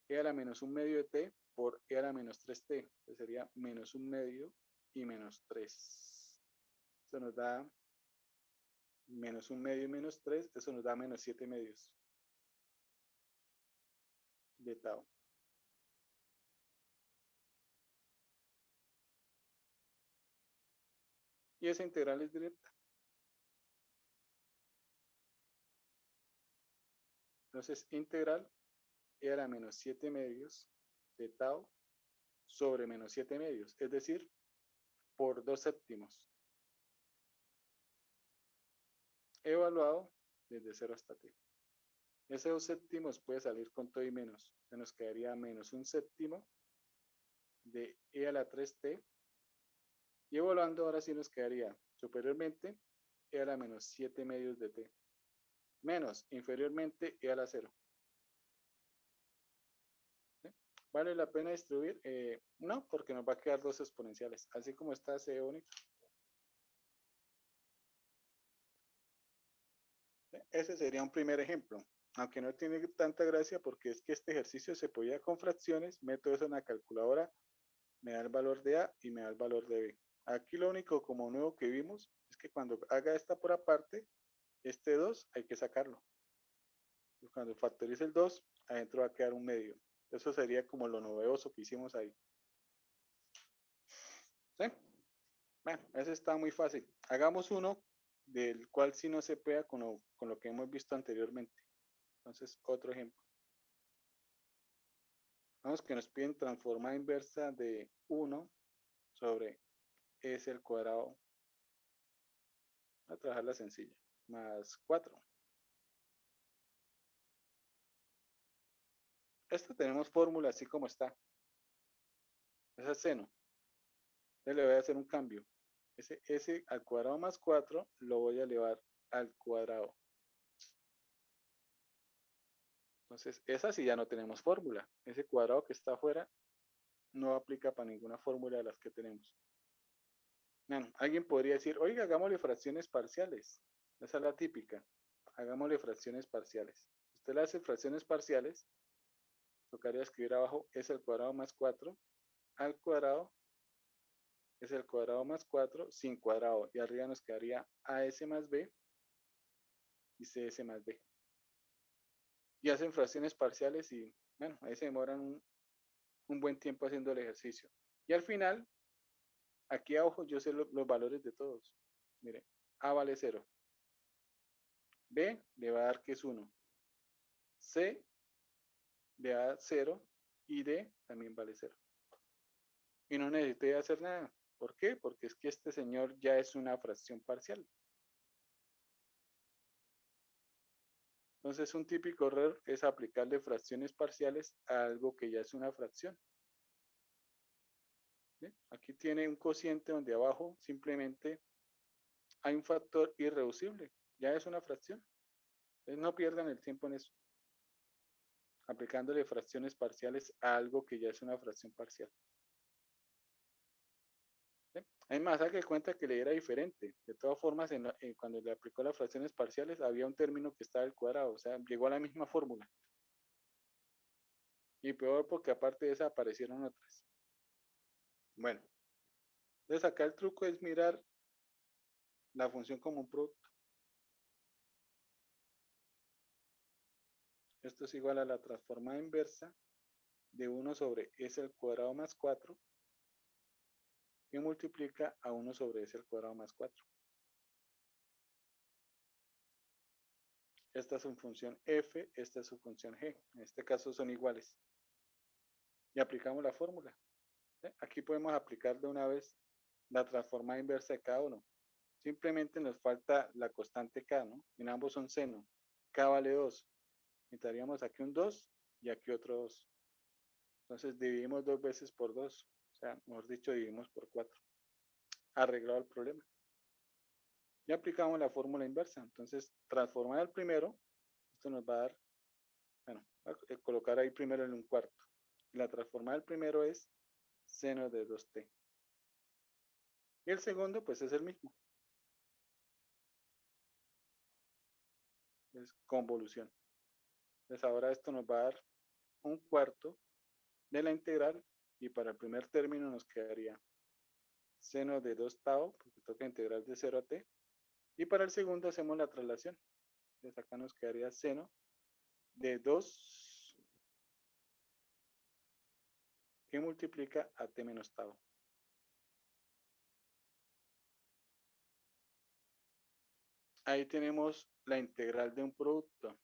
E a la menos un medio de t por e a la menos 3t, entonces sería menos un medio y menos 3. Eso nos da menos un medio y menos 3, eso nos da menos 7 medios de tau. Y esa integral es directa. Entonces, integral e a la menos 7 medios de tau sobre menos 7 medios, es decir, por 2 séptimos. Evaluado desde 0 hasta t. Ese 2 séptimos puede salir con todo y menos. Se nos quedaría menos un séptimo de e a la 3t. Y evaluando ahora sí nos quedaría superiormente e a la menos 7 medios de t. Menos inferiormente e a la 0. ¿Sí? ¿Vale la pena distribuir? No, porque nos va a quedar dos exponenciales, así como está C único. Ese sería un primer ejemplo, aunque no tiene tanta gracia porque es que este ejercicio se podía con fracciones, meto eso en la calculadora, me da el valor de A y me da el valor de B. Aquí lo único como nuevo que vimos es que cuando haga esta por aparte, este 2 hay que sacarlo. Cuando factorice el 2, adentro va a quedar un medio. Eso sería como lo novedoso que hicimos ahí. ¿Sí? Bueno, eso está muy fácil. Hagamos uno del cual sí no se pueda con lo que hemos visto anteriormente. Entonces, otro ejemplo. Vamos que nos piden transformar inversa de 1 sobre s al cuadrado. Voy a trabajar la sencilla. Más 4. Esto tenemos fórmula así como está. Ese es seno. Entonces le voy a hacer un cambio. Ese s al cuadrado más 4 lo voy a elevar al cuadrado. Entonces, esa sí ya no tenemos fórmula. Ese cuadrado que está afuera no aplica para ninguna fórmula de las que tenemos. Bueno, alguien podría decir, oiga, hagámosle fracciones parciales. Esa es la típica. Hagámosle fracciones parciales. Usted le hace fracciones parciales, tocaría escribir abajo s al cuadrado más 4 al cuadrado s al cuadrado más 4 sin cuadrado. Y arriba nos quedaría as más b y cs más b. Y hacen fracciones parciales y, bueno, ahí se demoran un buen tiempo haciendo el ejercicio. Y al final, aquí abajo yo sé los valores de todos. Mire, A vale 0. B le va a dar que es 1. C le va a dar 0 y D también vale 0. Y no necesité hacer nada. ¿Por qué? Porque es que este señor ya es una fracción parcial. Entonces un típico error es aplicarle fracciones parciales a algo que ya es una fracción. ¿Sí? Aquí tiene un cociente donde abajo simplemente hay un factor irreducible. Ya es una fracción. Entonces no pierdan el tiempo en eso. Aplicándole fracciones parciales a algo que ya es una fracción parcial. ¿Sí? Además, haga de cuenta que le era diferente. De todas formas, cuando le aplicó las fracciones parciales, había un término que estaba al cuadrado. O sea, llegó a la misma fórmula. Y peor porque aparte de esa aparecieron otras. Bueno, entonces acá el truco es mirar la función como un producto. Esto es igual a la transformada inversa de 1 sobre s al cuadrado más 4 que multiplica a 1 sobre s al cuadrado más 4. Esta es su función f, esta es su función g. En este caso son iguales. Y aplicamos la fórmula. ¿Sí? Aquí podemos aplicar de una vez la transformada inversa de cada uno. Simplemente nos falta la constante k, ¿no? En ambos son seno. K vale 2. Necesitaríamos aquí un 2 y aquí otro 2. Entonces dividimos 2 veces por 2. O sea, mejor dicho, dividimos por 4. Arreglado el problema. Y aplicamos la fórmula inversa. Entonces, transformar el primero, esto nos va a dar, bueno, voy a colocar ahí primero en un cuarto. La transformada del primero es seno de 2t. Y el segundo, pues es el mismo. Es convolución. Entonces ahora esto nos va a dar un cuarto de la integral y para el primer término nos quedaría seno de 2 tau, porque toca integral de 0 a t. Y para el segundo hacemos la traslación. Entonces acá nos quedaría seno de 2 que multiplica a t menos tau. Ahí tenemos la integral de un producto.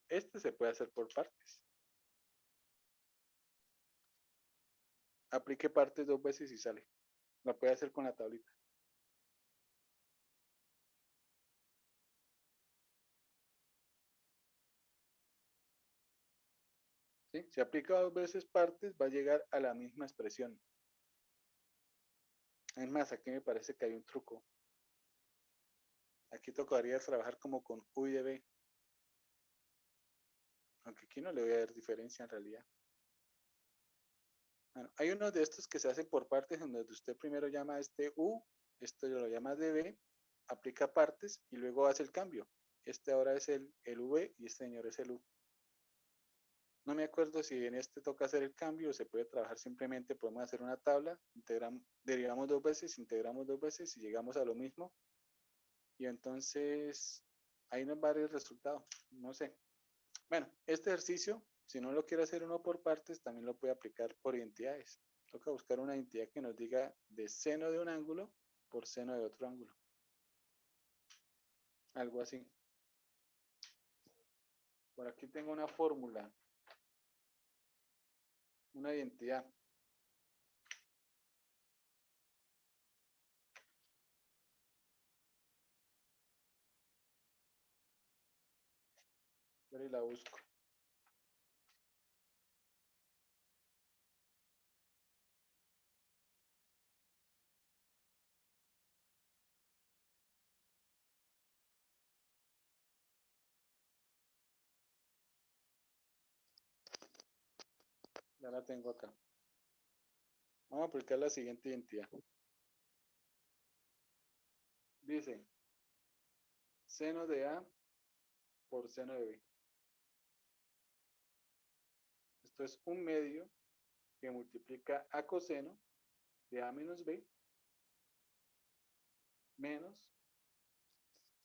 Este se puede hacer por partes. Aplique partes 2 veces y sale. Lo puede hacer con la tablita. ¿Sí? Si aplica 2 veces partes, va a llegar a la misma expresión. Es más, aquí me parece que hay un truco. Aquí tocaría trabajar como con U y de B. Aunque aquí no le voy a dar diferencia en realidad. Bueno, hay uno de estos que se hacen por partes en donde usted primero llama a este U, esto lo llama DB, aplica partes y luego hace el cambio. Este ahora es el V y este señor es el U. No me acuerdo si en este toca hacer el cambio o se puede trabajar simplemente, podemos hacer una tabla, derivamos 2 veces, integramos 2 veces y llegamos a lo mismo. Y entonces ahí nos va a dar el resultado, no sé. Bueno, este ejercicio, si no lo quiere hacer uno por partes, también lo puede aplicar por identidades. Toca buscar una identidad que nos diga de seno de un ángulo por seno de otro ángulo. Algo así. Por aquí tengo una fórmula, una identidad. Pero y la busco. Ya la tengo acá. Vamos a aplicar la siguiente identidad. Dice seno de A por seno de B. Esto es un medio que multiplica A coseno de A menos B menos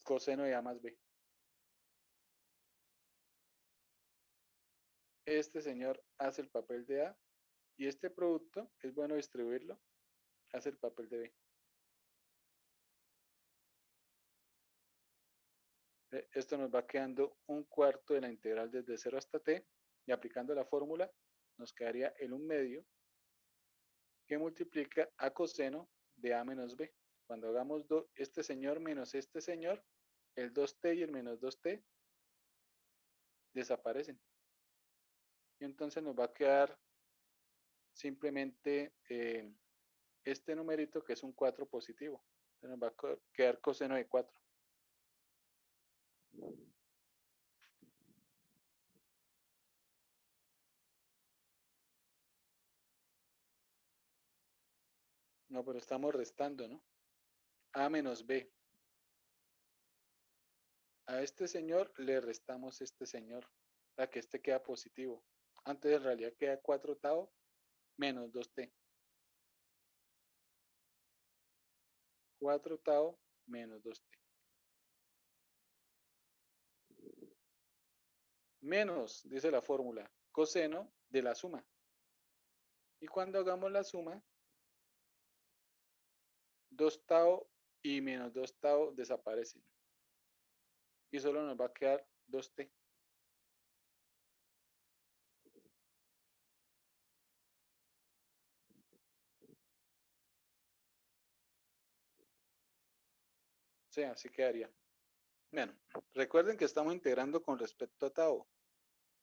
coseno de A más B. Este señor hace el papel de A y este producto es bueno distribuirlo, hace el papel de B. Esto nos va quedando un cuarto de la integral desde 0 hasta t y aplicando la fórmula nos quedaría el 1 medio que multiplica a coseno de A menos B. Cuando hagamos este señor menos este señor, el 2t y el menos 2t desaparecen. Y entonces nos va a quedar simplemente este numerito que es un 4 positivo. Entonces nos va a quedar coseno de 4. No, pero estamos restando, ¿no? A menos B. A este señor le restamos este señor para que este queda positivo. Antes en realidad queda 4 tau menos 2t. 4 tau menos 2t. Menos, dice la fórmula, coseno de la suma. Y cuando hagamos la suma, 2 tau y menos 2 tau desaparecen. Y solo nos va a quedar 2t. Sí, así quedaría. Bueno, recuerden que estamos integrando con respecto a tau.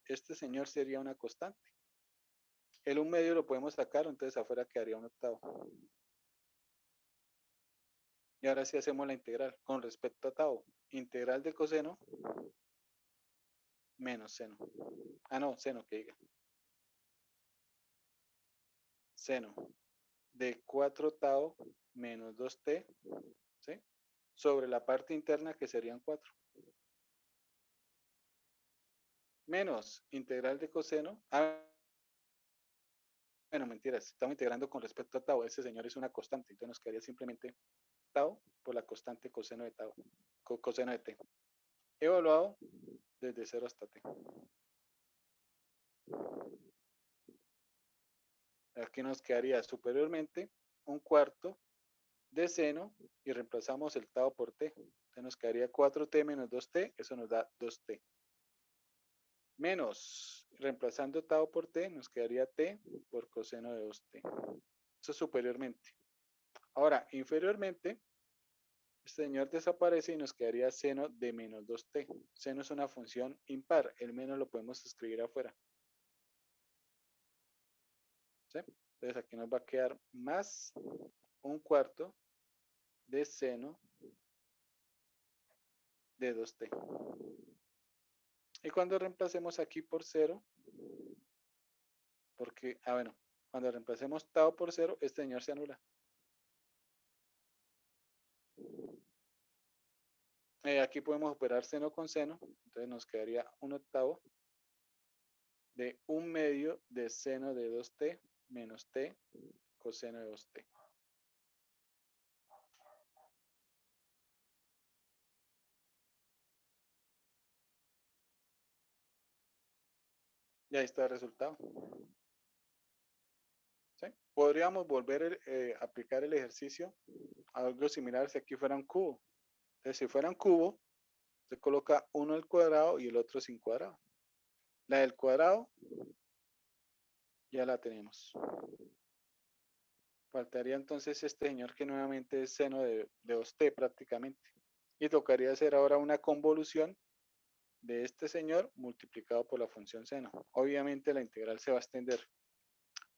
Este señor sería una constante. El 1 medio lo podemos sacar, entonces afuera quedaría un octavo. Y ahora sí hacemos la integral con respecto a tau. Integral de coseno menos seno. Ah, no, seno que diga. Seno de 4 tau menos 2t, ¿sí? Sobre la parte interna que serían 4. Menos integral de coseno. Ah, bueno, mentiras. Estamos integrando con respecto a tau. Ese señor es una constante. Entonces nos quedaría simplemente tau por la constante coseno de tau. Coseno de t. Evaluado desde 0 hasta t. Aquí nos quedaría superiormente un cuarto de seno y reemplazamos el tau por t. Entonces nos quedaría 4t menos 2t, eso nos da 2t. Menos, reemplazando tau por t, nos quedaría t por coseno de 2t. Eso es superiormente. Ahora, inferiormente, este señor desaparece y nos quedaría seno de menos 2t. Seno es una función impar, el menos lo podemos escribir afuera. ¿Sí? Entonces aquí nos va a quedar más un cuarto de seno de 2t. Y cuando reemplacemos aquí por 0, porque, bueno, Cuando reemplacemos tau por 0, este señor se anula. Aquí podemos operar seno con seno, entonces nos quedaría 1/8 de 1/2 de seno de 2t menos t coseno de 2t. Y ahí está el resultado. ¿Sí? Podríamos volver a aplicar el ejercicio a algo similar si aquí fuera un cubo. Entonces, si fuera un cubo, se coloca uno al cuadrado y el otro sin cuadrado. La del cuadrado ya la tenemos. Faltaría entonces este señor que nuevamente es seno de 2t prácticamente. Y tocaría hacer ahora una convolución de este señor multiplicado por la función seno. Obviamente la integral se va a extender,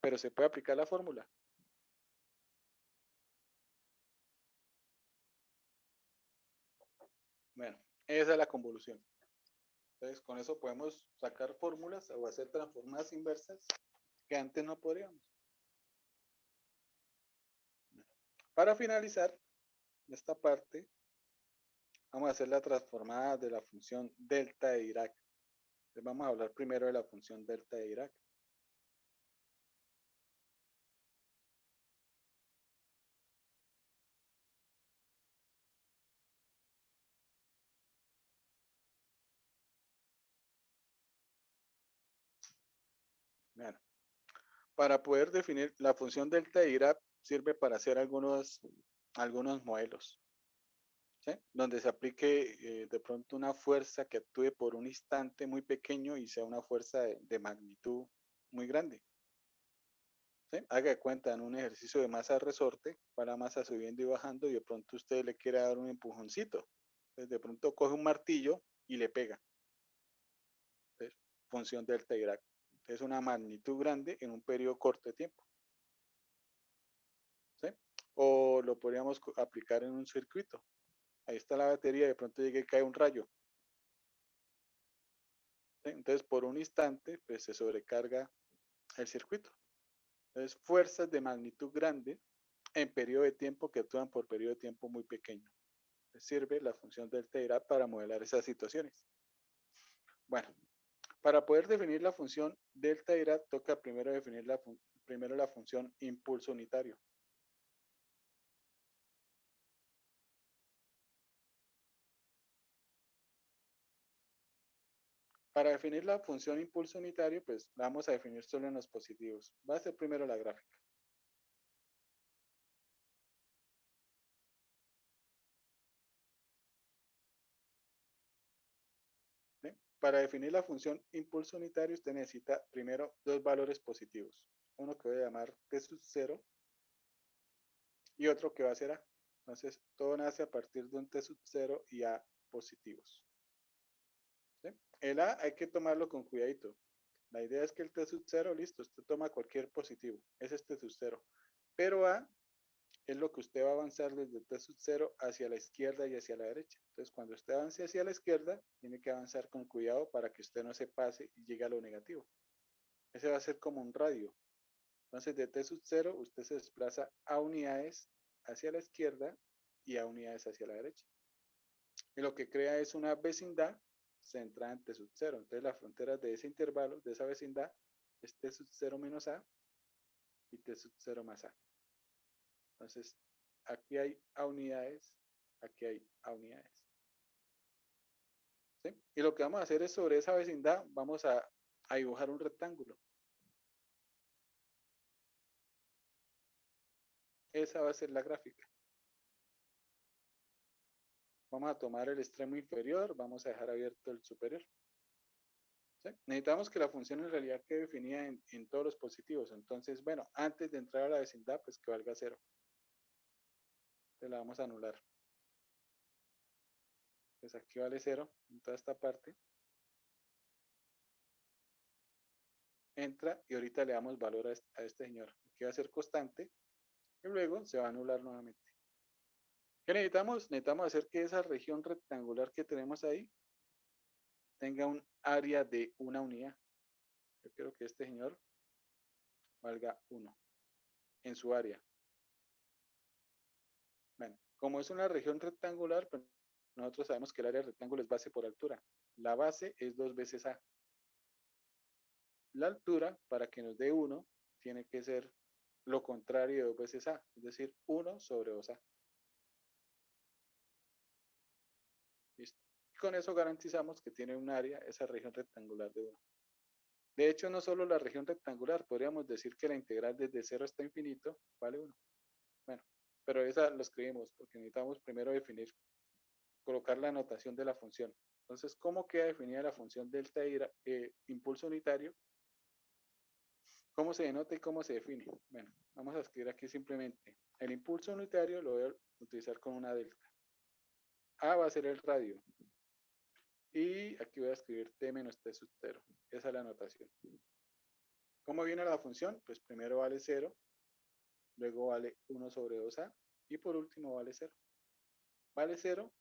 pero se puede aplicar la fórmula. Bueno, esa es la convolución. Entonces, con eso podemos sacar fórmulas o hacer transformadas inversas que antes no podríamos. Para finalizar esta parte, vamos a hacer la transformada de la función delta de Dirac. Entonces, vamos a hablar primero de la función delta de Dirac. Bueno, para poder definir la función delta de Dirac sirve para hacer algunos modelos, ¿sí? Donde se aplique de pronto una fuerza que actúe por un instante muy pequeño y sea una fuerza de magnitud muy grande. ¿Sí? Haga de cuenta en un ejercicio de masa resorte, para masa subiendo y bajando y de pronto usted le quiere dar un empujoncito. Entonces de pronto coge un martillo y le pega. Entonces, función delta Dirac. Es una magnitud grande en un periodo corto de tiempo. ¿Sí? O lo podríamos aplicar en un circuito. Ahí está la batería, de pronto llega y cae un rayo. ¿Sí? Entonces por un instante pues, se sobrecarga el circuito. Entonces fuerzas de magnitud grande en periodo de tiempo que actúan por periodo de tiempo muy pequeño. Sirve la función delta Dirac para modelar esas situaciones. Bueno, para poder definir la función delta Dirac toca primero definir la función impulso unitario. Para definir la función impulso unitario, pues la vamos a definir solo en los positivos. Va a ser primero la gráfica. ¿Sí? Para definir la función impulso unitario, usted necesita primero dos valores positivos. Uno que voy a llamar t sub 0 y otro que va a ser a. Entonces, todo nace a partir de un t sub 0 y a positivos. ¿Sí? El a hay que tomarlo con cuidadito. La idea es que el t sub 0, listo, usted toma cualquier positivo. Ese es t sub 0. Pero a es lo que usted va a avanzar desde t sub 0 hacia la izquierda y hacia la derecha. Entonces, cuando usted avance hacia la izquierda, tiene que avanzar con cuidado para que usted no se pase y llegue a lo negativo. Ese va a ser como un radio. Entonces, de t sub 0, usted se desplaza a unidades hacia la izquierda y a unidades hacia la derecha. Y lo que crea es una vecindad centrada en t sub 0. Entonces, las fronteras de ese intervalo, de esa vecindad, es t sub 0 menos a y t sub 0 más a. Entonces, aquí hay a unidades, aquí hay a unidades. ¿Sí? Y lo que vamos a hacer es sobre esa vecindad, vamos a dibujar un rectángulo. Esa va a ser la gráfica. Vamos a tomar el extremo inferior, vamos a dejar abierto el superior. ¿Sí? Necesitamos que la función en realidad quede definida en todos los positivos. Entonces, bueno, antes de entrar a la vecindad, pues que valga 0. Entonces la vamos a anular. Pues aquí vale 0 en toda esta parte. Entra y ahorita le damos valor a este señor. Aquí va a ser constante y luego se va a anular nuevamente. ¿Qué necesitamos? Necesitamos hacer que esa región rectangular que tenemos ahí tenga un área de una unidad. Yo quiero que este señor valga 1 en su área. Bueno, como es una región rectangular, pues nosotros sabemos que el área del rectángulo es base por altura. La base es 2 veces A. La altura, para que nos dé 1, tiene que ser lo contrario de 2 veces A, es decir, 1 sobre 2A. Listo. Con eso garantizamos que tiene un área, esa región rectangular de 1. De hecho, no solo la región rectangular, podríamos decir que la integral desde 0 hasta infinito vale 1. Bueno, pero esa lo escribimos porque necesitamos primero definir, colocar la notación de la función. Entonces, ¿cómo queda definida la función delta impulso unitario? ¿Cómo se denota y cómo se define? Bueno, vamos a escribir aquí simplemente. El impulso unitario lo voy a utilizar con una delta. A va a ser el radio. Y aquí voy a escribir t menos t sub 0. Esa es la notación. ¿Cómo viene la función? Pues primero vale 0, luego vale 1 sobre 2a y por último vale 0. Vale 0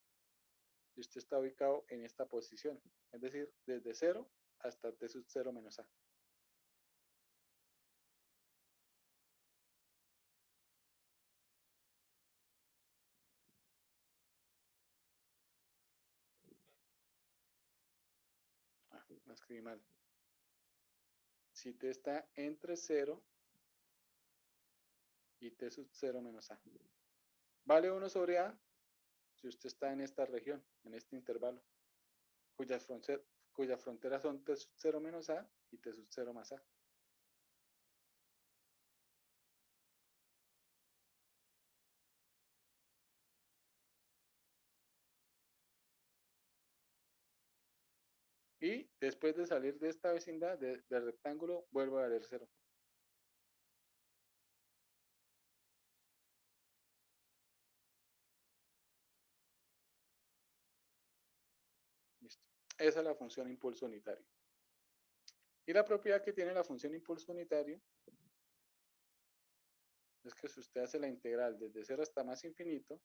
y usted está ubicado en esta posición, es decir, desde 0 hasta t sub 0 menos a. Lo escribí mal. Si t está entre 0 y t sub 0 menos a. Vale 1 sobre a si usted está en esta región, en este intervalo, cuyas fronteras son t sub 0 menos a y t sub 0 más a. Y después de salir de esta vecindad del rectángulo, vuelvo a valer 0. Listo. Esa es la función impulso unitario. Y la propiedad que tiene la función impulso unitario es que si usted hace la integral desde 0 hasta más infinito,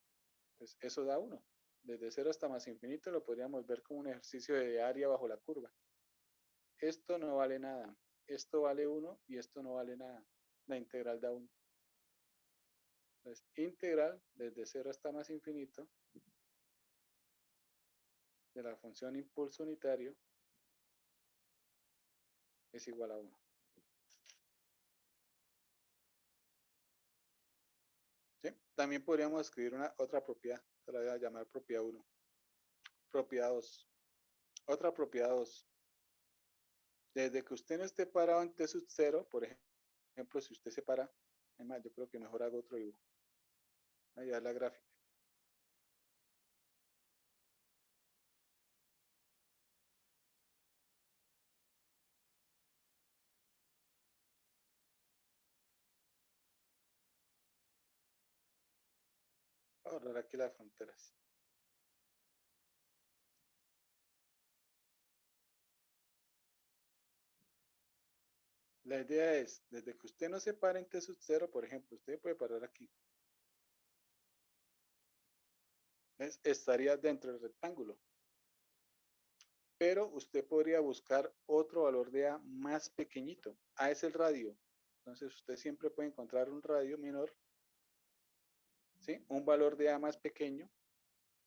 pues eso da 1. Desde 0 hasta más infinito lo podríamos ver como un ejercicio de área bajo la curva. Esto no vale nada. Esto vale 1 y esto no vale nada. La integral da 1. Entonces, integral desde 0 hasta más infinito de la función impulso unitario es igual a 1. ¿Sí? También podríamos escribir otra propiedad. Se la voy a llamar propiedad 1. Propiedad 2. Otra propiedad 2. Desde que usted no esté parado en t sub 0, por ejemplo, si usted se para, además, yo creo que mejor hago otro dibujo. Allá la gráfica. Voy a borrar aquí las fronteras. La idea es, desde que usted no se pare en t sub 0, por ejemplo, usted puede parar aquí. Estaría dentro del rectángulo. Pero usted podría buscar otro valor de A más pequeñito. A es el radio. Entonces usted siempre puede encontrar un radio menor, ¿sí? Un valor de A más pequeño,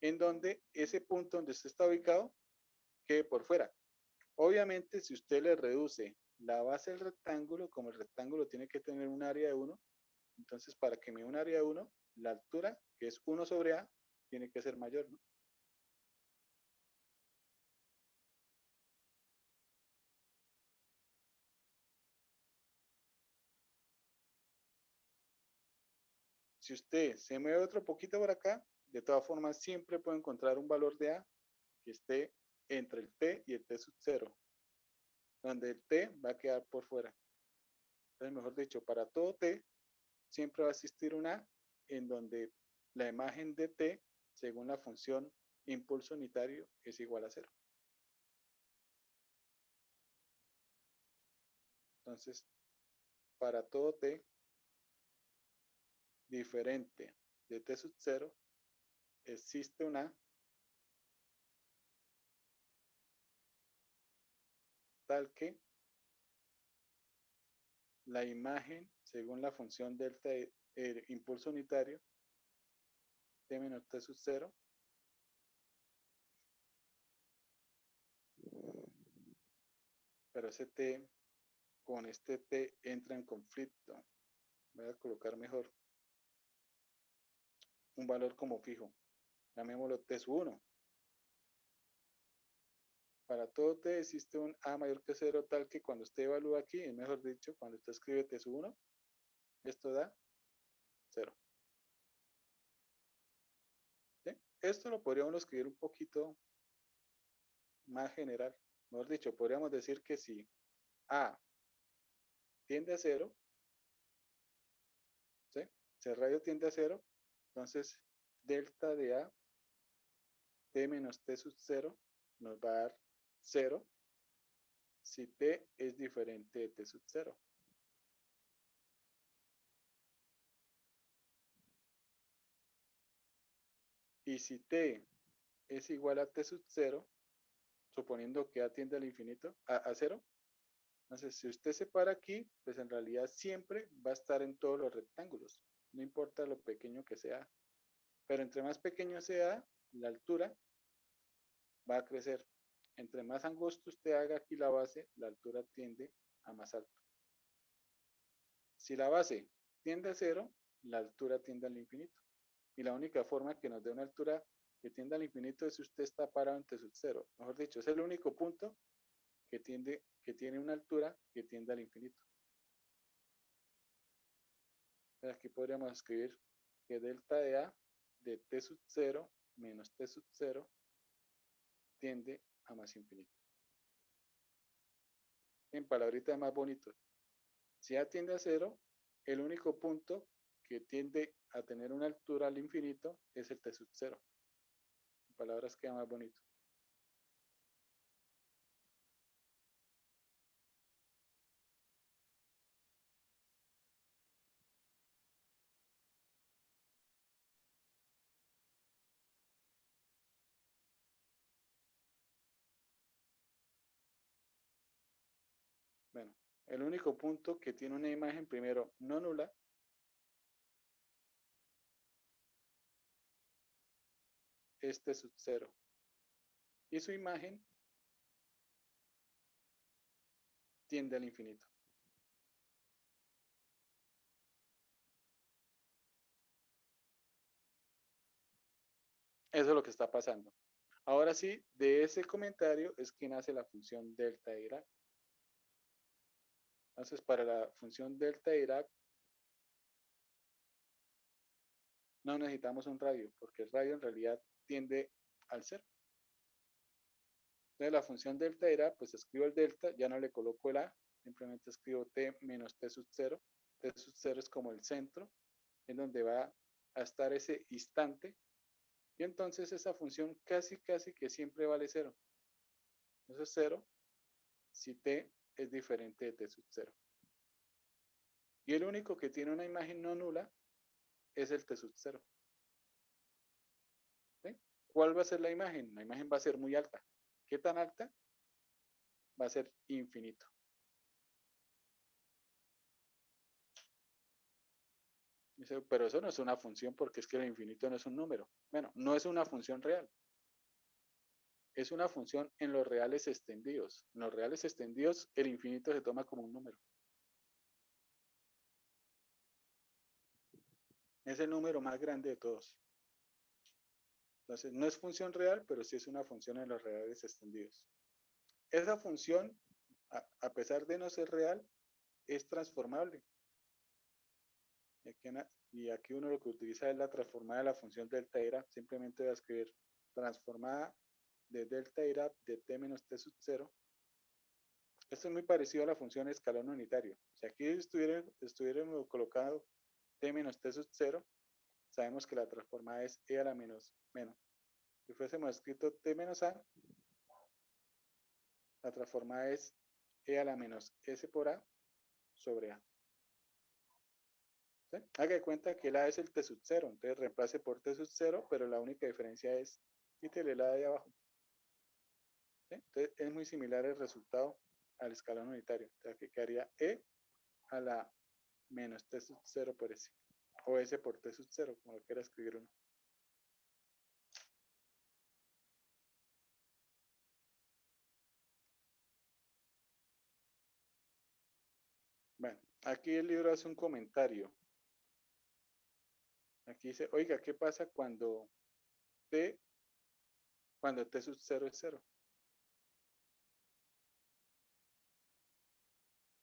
en donde ese punto donde usted está ubicado quede por fuera. Obviamente, si usted le reduce la base del rectángulo, como el rectángulo tiene que tener un área de 1, entonces para que me dé un área de 1, la altura, que es 1 sobre A, tiene que ser mayor, ¿no? Si usted se mueve otro poquito por acá, de todas formas siempre puede encontrar un valor de A que esté entre el t y el t sub 0, donde el t va a quedar por fuera. Entonces, mejor dicho, para todo t siempre va a existir un A en donde la imagen de t, según la función impulso unitario, es igual a 0. Entonces, para todo t diferente de t sub 0, existe un A tal que la imagen según la función delta impulso unitario, t menos t sub 0, pero ese t con este t entra en conflicto. Voy a colocar mejor un valor como fijo. Llamémoslo t sub 1. Para todo t existe un a mayor que 0 tal que cuando usted evalúa aquí, es mejor dicho, cuando usted escribe t sub 1, esto da 0. ¿Sí? Esto lo podríamos escribir un poquito más general. Mejor dicho, podríamos decir que si a tiende a 0, ¿sí? Si el radio tiende a 0, entonces delta de a t menos t sub 0 nos va a dar 0 si t es diferente de t sub 0. Y si t es igual a t sub 0, suponiendo que a tiende al infinito, a 0, entonces si usted se para aquí, pues en realidad siempre va a estar en todos los rectángulos, no importa lo pequeño que sea. Pero entre más pequeño sea, la altura va a crecer. Entre más angosto usted haga aquí la base, la altura tiende a más alto. Si la base tiende a 0, la altura tiende al infinito. Y la única forma que nos dé una altura que tiende al infinito es si usted está parado en t sub 0. Mejor dicho, es el único punto que tiene una altura que tiende al infinito. Aquí podríamos escribir que delta de a de t sub 0 menos t sub 0 tiende a más infinito. En palabritas más bonito. Si a tiende a 0, el único punto que tiende a tener una altura al infinito es el t sub 0. En palabras queda más bonito. Bueno, el único punto que tiene una imagen primero no nula es t sub 0. Y su imagen tiende al infinito. Eso es lo que está pasando. Ahora sí, de ese comentario es que nace la función delta de Dirac. Entonces, para la función delta de Dirac no necesitamos un radio, porque el radio en realidad tiende al 0. Entonces, la función delta de Dirac, pues escribo el delta, ya no le coloco el a, simplemente escribo t menos t sub 0. T sub 0 es como el centro, en donde va a estar ese instante, y entonces esa función casi que siempre vale 0. Entonces 0 si t es diferente de t sub 0. Y el único que tiene una imagen no nula es el t sub 0. ¿Sí? ¿Cuál va a ser la imagen? La imagen va a ser muy alta. ¿Qué tan alta? Va a ser infinito. Dice, pero eso no es una función porque es que el infinito no es un número. Bueno, no es una función real. Es una función en los reales extendidos. En los reales extendidos, el infinito se toma como un número. Es el número más grande de todos. Entonces, no es función real, pero sí es una función en los reales extendidos. Esa función, a pesar de no ser real, es transformable. Y aquí uno lo que utiliza es la transformada de la función delta Dirac. Simplemente voy a escribir transformada de delta Dirac de t menos t sub 0. Esto es muy parecido a la función escalón unitario. Si aquí estuviéramos colocado t menos t sub 0, sabemos que la transformada es e a la menos. Si fuésemos escrito t menos a, la transformada es e a la menos s por a sobre a. ¿Sí? Haga de cuenta que el a es el t sub 0, entonces reemplace por t sub 0, pero la única diferencia es quítele el a de abajo. ¿Sí? Entonces es muy similar el resultado al escalón unitario. O sea, que quedaría e a la menos t sub 0 por s. O s por t sub 0, como lo quiera escribir uno. Bueno, aquí el libro hace un comentario. Aquí dice, oiga, ¿qué pasa cuando t sub 0 es 0?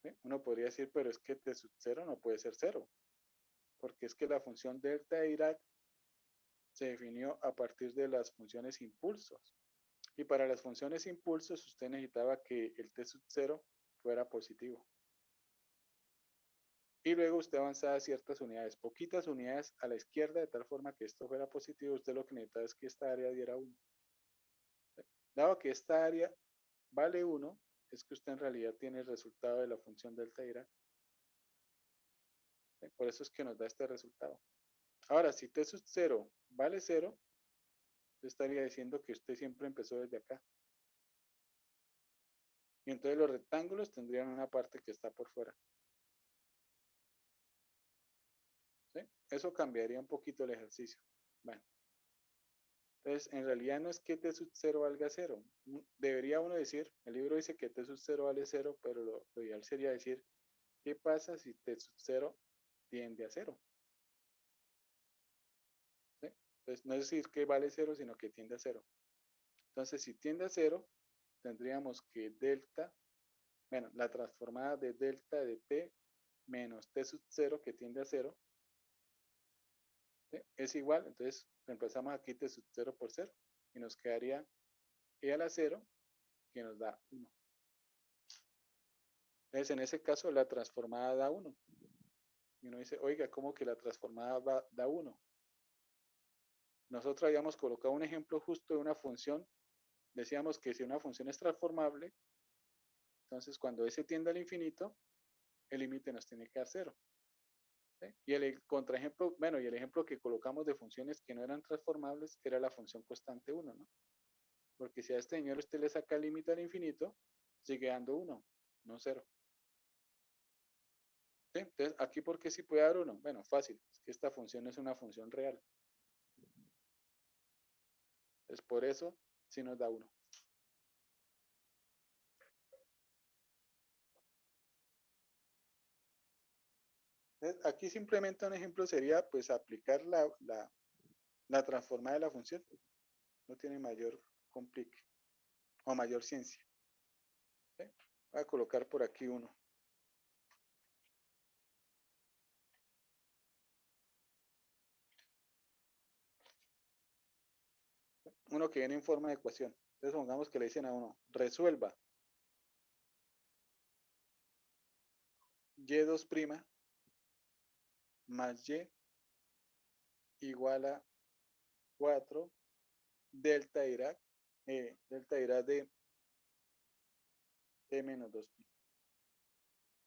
¿Sí? Uno podría decir, pero es que t sub 0 no puede ser 0, porque es que la función delta de Dirac se definió a partir de las funciones impulsos. Y para las funciones impulsos usted necesitaba que el t sub 0 fuera positivo. Y luego usted avanzaba ciertas unidades, poquitas unidades a la izquierda, de tal forma que esto fuera positivo. Usted lo que necesitaba es que esta área diera 1. Dado que esta área vale 1, es que usted en realidad tiene el resultado de la función delta de Dirac. Por eso es que nos da este resultado. Ahora, si t sub 0 vale 0, yo estaría diciendo que usted siempre empezó desde acá. Y entonces los rectángulos tendrían una parte que está por fuera. ¿Sí? Eso cambiaría un poquito el ejercicio. Bueno. Entonces, en realidad no es que t sub 0 valga 0. Debería uno decir, el libro dice que t sub 0 vale 0, pero lo ideal sería decir, ¿qué pasa si t sub 0 tiende a 0? ¿Sí? Entonces, no es decir que vale 0, sino que tiende a 0. Entonces, si tiende a 0, tendríamos que delta, bueno, la transformada de delta de t menos t sub 0 que tiende a 0, ¿sí? Es igual, entonces reemplazamos aquí t sub 0 por 0 y nos quedaría e a la 0 que nos da 1. Entonces, en ese caso, la transformada da 1. Y uno dice, oiga, ¿cómo que la transformada da 1? Nosotros habíamos colocado un ejemplo justo de una función. Decíamos que si una función es transformable, entonces cuando s tiende al infinito, el límite nos tiene que dar 0. ¿Sí? Y el contraejemplo, bueno, y el ejemplo que colocamos de funciones que no eran transformables era la función constante 1, ¿no? Porque si a este señor usted le saca el límite al infinito, sigue dando 1, no 0. ¿Sí? Entonces, aquí, ¿por qué sí puede dar 1? Bueno, fácil, es que esta función es una función real. Entonces, por eso sí nos da 1. Entonces, aquí simplemente un ejemplo sería, pues, aplicar la transformada de la función. No tiene mayor complique o mayor ciencia. ¿Sí? Voy a colocar por aquí uno. Uno que viene en forma de ecuación. Entonces, pongamos que le dicen a uno, resuelva y2' más y igual a 4 delta Dirac de t menos 2pi.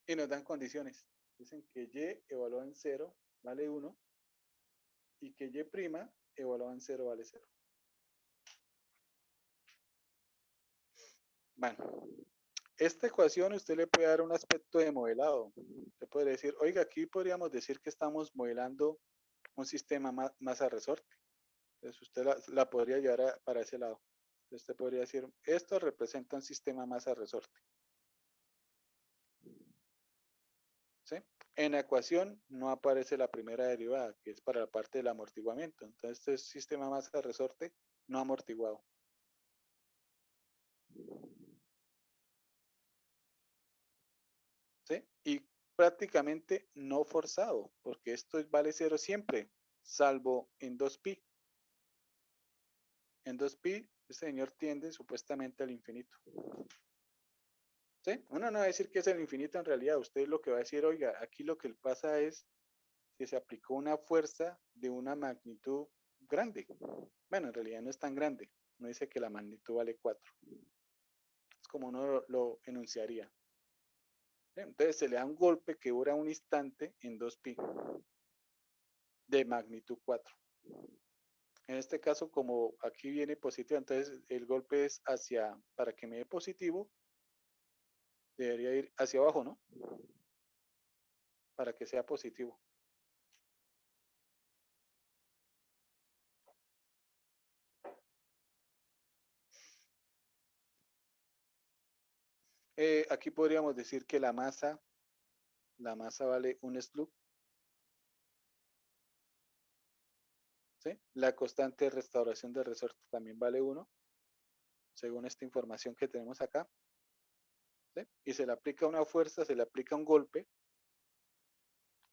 Y nos dan condiciones. Dicen que y evaluado en 0 vale 1 y que y' evaluado en 0 vale 0. Bueno, esta ecuación usted le puede dar un aspecto de modelado. Usted puede decir, oiga, aquí podríamos decir que estamos modelando un sistema masa resorte. Entonces usted la podría llevar para ese lado. Entonces usted podría decir, esto representa un sistema masa resorte. ¿Sí? En la ecuación no aparece la primera derivada, que es para la parte del amortiguamiento. Entonces este sistema masa resorte no amortiguado. ¿Sí? Y prácticamente no forzado, porque esto vale 0 siempre, salvo en 2pi. En 2pi, este señor tiende supuestamente al infinito. ¿Sí? Uno no va a decir que es el infinito en realidad. Usted lo que va a decir, oiga, aquí lo que pasa es que se aplicó una fuerza de una magnitud grande. Bueno, en realidad no es tan grande. No dice que la magnitud vale 4. Es como uno lo enunciaría. Entonces se le da un golpe que dura un instante en 2pi de magnitud 4. En este caso, como aquí viene positivo, entonces el golpe es hacia, para que me dé positivo, debería ir hacia abajo, ¿no? para que sea positivo. Aquí podríamos decir que la masa vale un slug, ¿sí? La constante de restauración de resorte también vale 1, según esta información que tenemos acá, ¿sí? Y se le aplica una fuerza, se le aplica un golpe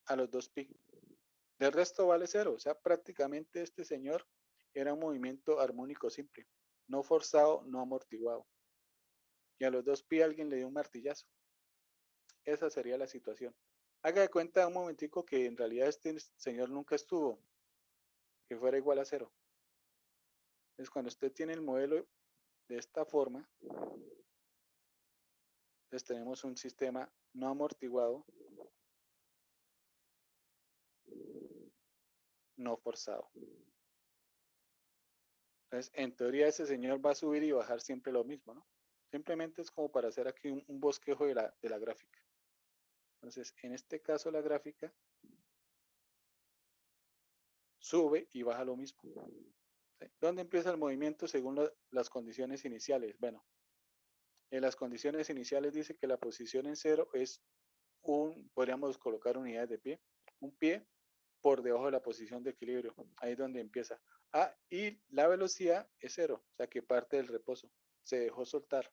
a los 2pi. Del resto vale 0, o sea, prácticamente este señor era un movimiento armónico simple, no forzado, no amortiguado. Y a los 2pi alguien le dio un martillazo. Esa sería la situación. Haga de cuenta un momentico que en realidad este señor nunca estuvo, que fuera igual a 0. Entonces, cuando usted tiene el modelo de esta forma, entonces tenemos un sistema no amortiguado, no forzado. Entonces, en teoría ese señor va a subir y bajar siempre lo mismo, ¿no? Simplemente es como para hacer aquí un bosquejo de la gráfica. Entonces, en este caso la gráfica sube y baja lo mismo. ¿Sí? ¿Dónde empieza el movimiento según las condiciones iniciales? Bueno, en las condiciones iniciales dice que la posición en 0 es podríamos colocar unidades de pie, un pie por debajo de la posición de equilibrio. Ahí es donde empieza. Ah, y la velocidad es 0, o sea que parte del reposo. Se dejó soltar.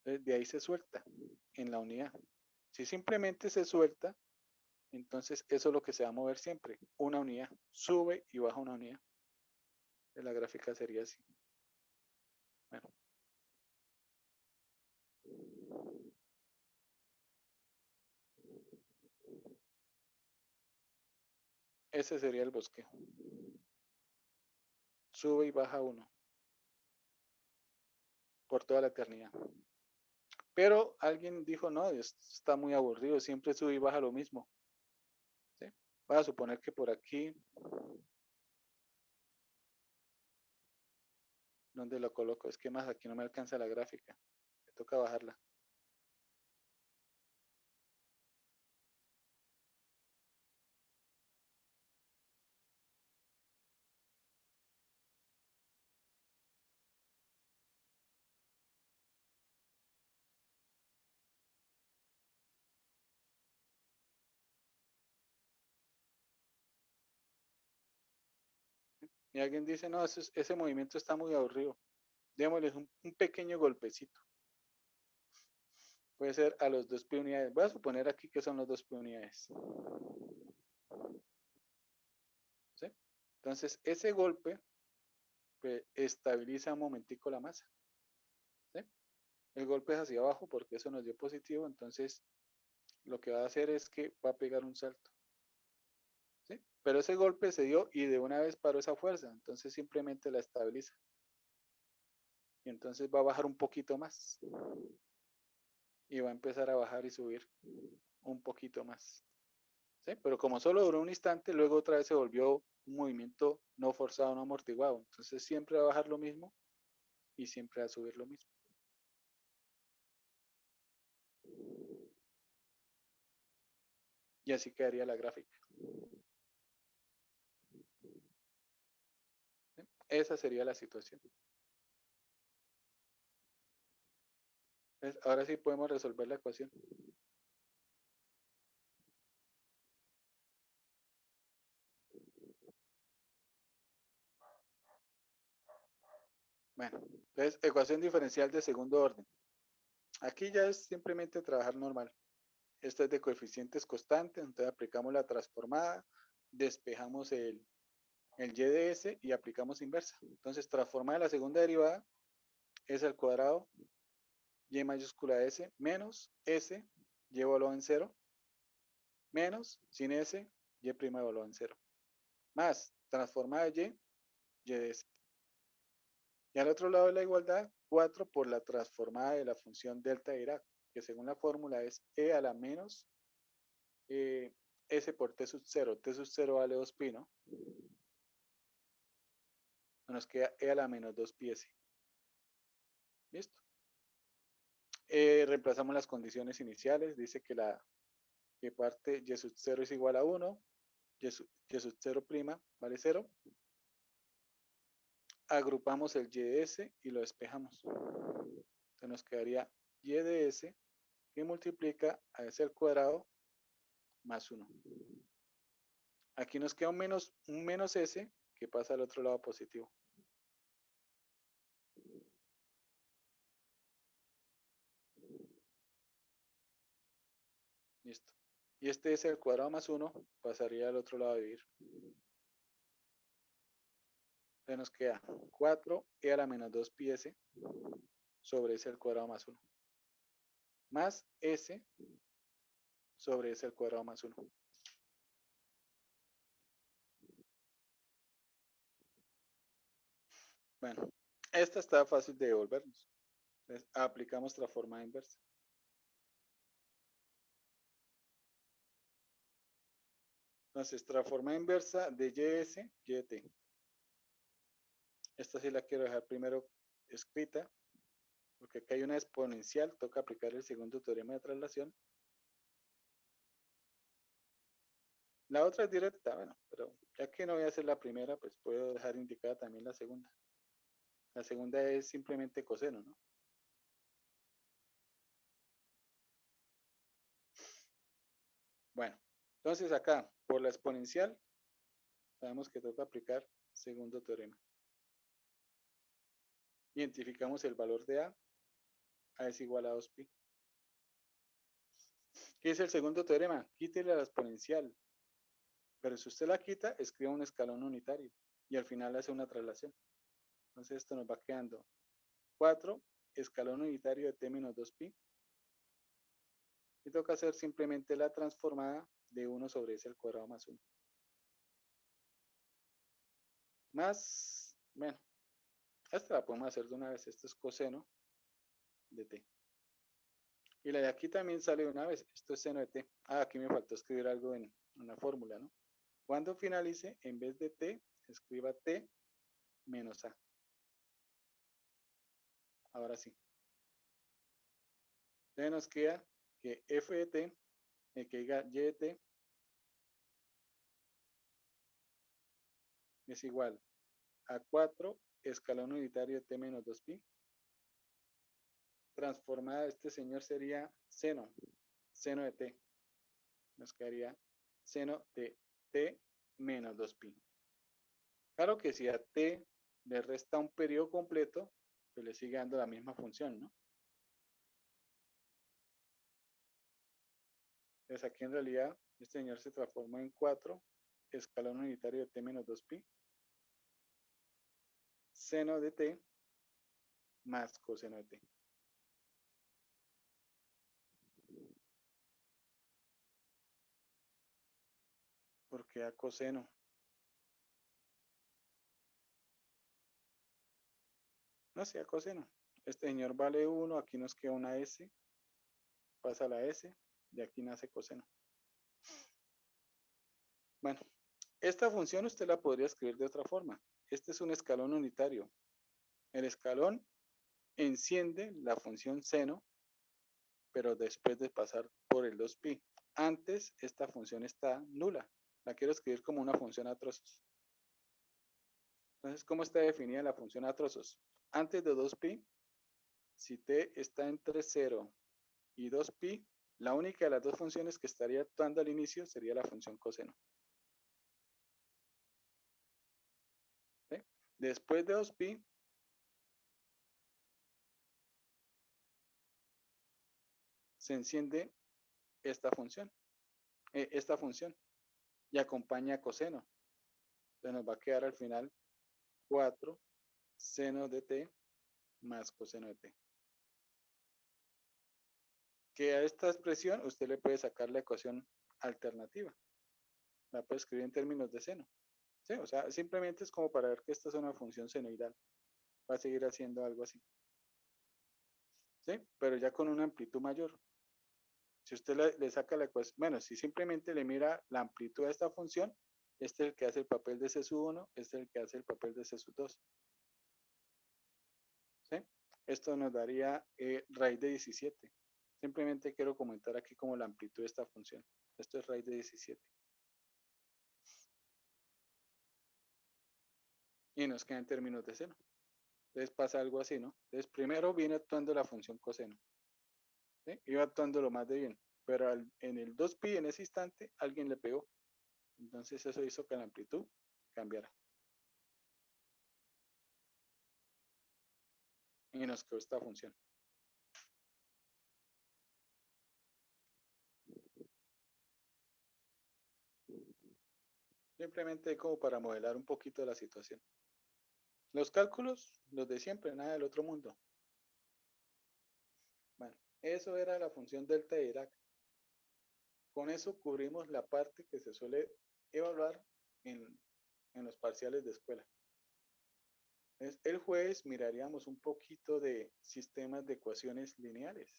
Entonces, de ahí se suelta en la unidad. Si simplemente se suelta, entonces eso es lo que se va a mover siempre. Una unidad. Sube y baja una unidad. La gráfica sería así. Bueno. Ese sería el bosquejo. Sube y baja uno por toda la eternidad. Pero alguien dijo, no, está muy aburrido, siempre sube y baja lo mismo. ¿Sí? Voy a suponer que por aquí, ¿dónde lo coloco? Es que más aquí no me alcanza la gráfica. Me toca bajarla. Y alguien dice, no, ese movimiento está muy aburrido. Démosles un pequeño golpecito. Puede ser a los 2pi unidades. Voy a suponer aquí que son los 2pi unidades. ¿Sí? Entonces, ese golpe pues, estabiliza un momentico la masa. ¿Sí? El golpe es hacia abajo porque eso nos dio positivo. Entonces, lo que va a hacer es que va a pegar un salto. ¿Sí? Pero ese golpe se dio y de una vez paró esa fuerza. Entonces, simplemente la estabiliza. Y entonces va a bajar un poquito más. Y va a empezar a bajar y subir un poquito más. ¿Sí? Pero como solo duró un instante, luego otra vez se volvió un movimiento no forzado, no amortiguado. Entonces siempre va a bajar lo mismo y siempre va a subir lo mismo. Y así quedaría la gráfica. ¿Sí? Esa sería la situación. Entonces, ahora sí podemos resolver la ecuación. Bueno, entonces ecuación diferencial de segundo orden. Aquí ya es simplemente trabajar normal. Esto es de coeficientes constantes, entonces aplicamos la transformada, despejamos el y de s y aplicamos inversa. Entonces, transformada la segunda derivada es al cuadrado y mayúscula s menos s, y evaluado en 0, menos sin s, y prima evaluado en 0, más transformada y de s. Y al otro lado de la igualdad, 4 por la transformada de la función delta de Dirac, que según la fórmula es e a la menos s por t sub 0. T sub 0 vale 2pi, ¿no? Nos queda e a la menos 2pi s. ¿Listo? Reemplazamos las condiciones iniciales. Dice que la que parte y sub 0 es igual a 1, y sub 0' vale 0. Agrupamos el y de s y lo despejamos. Entonces nos quedaría y de s que multiplica a s al cuadrado más 1. Aquí nos queda un menos s que pasa al otro lado positivo. Listo. Y este s al cuadrado más 1 pasaría al otro lado a dividir. Entonces nos queda 4e a la menos 2 pi s sobre s al cuadrado más 1. Más s sobre s al cuadrado más 1. Bueno, esta está fácil de devolvernos. Entonces, aplicamos transformada inversa. Entonces, transformada inversa de ys, y de t. Esta sí la quiero dejar primero escrita, porque acá hay una exponencial, toca aplicar el segundo teorema de traslación. La otra es directa, bueno, pero ya que no voy a hacer la primera, pues puedo dejar indicada también la segunda. La segunda es simplemente coseno, ¿no? Bueno, entonces acá, por la exponencial, sabemos que toca aplicar segundo teorema. Identificamos el valor de A es igual a 2pi. ¿Qué es el segundo teorema? Quítele a la exponencial. Pero si usted la quita, escriba un escalón unitario y al final hace una traslación. Entonces esto nos va quedando 4 escalón unitario de t menos 2pi. Y toca hacer simplemente la transformada de 1 sobre s al cuadrado más 1. Más, bueno, esta la podemos hacer de una vez. Esto es coseno de t. Y la de aquí también sale de una vez. Esto es seno de t. Aquí me faltó escribir algo en una fórmula, ¿no? Cuando finalice, en vez de t, escriba t menos a. Ahora sí. Entonces nos queda que f de t, que diga y de t, es igual a 4 escalón unitario de t menos 2pi. Transformada este señor sería seno de t. Nos quedaría seno de t menos 2pi. Claro que si a t le resta un periodo completo, pues le sigue dando la misma función, ¿no? Entonces aquí en realidad este señor se transformó en 4 escalón unitario de t menos 2pi. Seno de t más coseno de t. ¿Por qué a coseno? No sé, a coseno. Este señor vale 1, aquí nos queda una s, pasa la s, y aquí nace coseno. Bueno, esta función usted la podría escribir de otra forma. Este es un escalón unitario. El escalón enciende la función seno, pero después de pasar por el 2pi. Antes esta función está nula. La quiero escribir como una función a trozos. Entonces, ¿cómo está definida la función a trozos? Antes de 2pi, si t está entre 0 y 2pi, la única de las dos funciones que estaría actuando al inicio sería la función coseno. ¿Sí? Después de 2pi, se enciende esta función y acompaña coseno. Entonces nos va a quedar al final 4 seno de t más coseno de t. Que a esta expresión usted le puede sacar la ecuación alternativa. La puede escribir en términos de seno. ¿Sí? O sea, simplemente es como para ver que esta es una función senoidal. Va a seguir haciendo algo así. ¿Sí? Pero ya con una amplitud mayor. Si usted le saca la ecuación, bueno, si simplemente le mira la amplitud de esta función, este es el que hace el papel de C1, este es el que hace el papel de C2. ¿Sí? Esto nos daría raíz de 17. Simplemente quiero comentar aquí como la amplitud de esta función. Esto es raíz de 17. Y nos quedan términos de seno. Entonces pasa algo así, ¿no? Entonces primero viene actuando la función coseno. ¿Sí? Iba actuando lo más de bien. Pero en el 2pi, en ese instante, alguien le pegó. Entonces eso hizo que la amplitud cambiara. Y nos quedó esta función. Simplemente como para modelar un poquito la situación. Los cálculos, los de siempre, nada del otro mundo. Bueno, eso era la función delta de Dirac. Con eso cubrimos la parte que se suele evaluar en los parciales de escuela. Entonces, el jueves miraríamos un poquito de sistemas de ecuaciones lineales.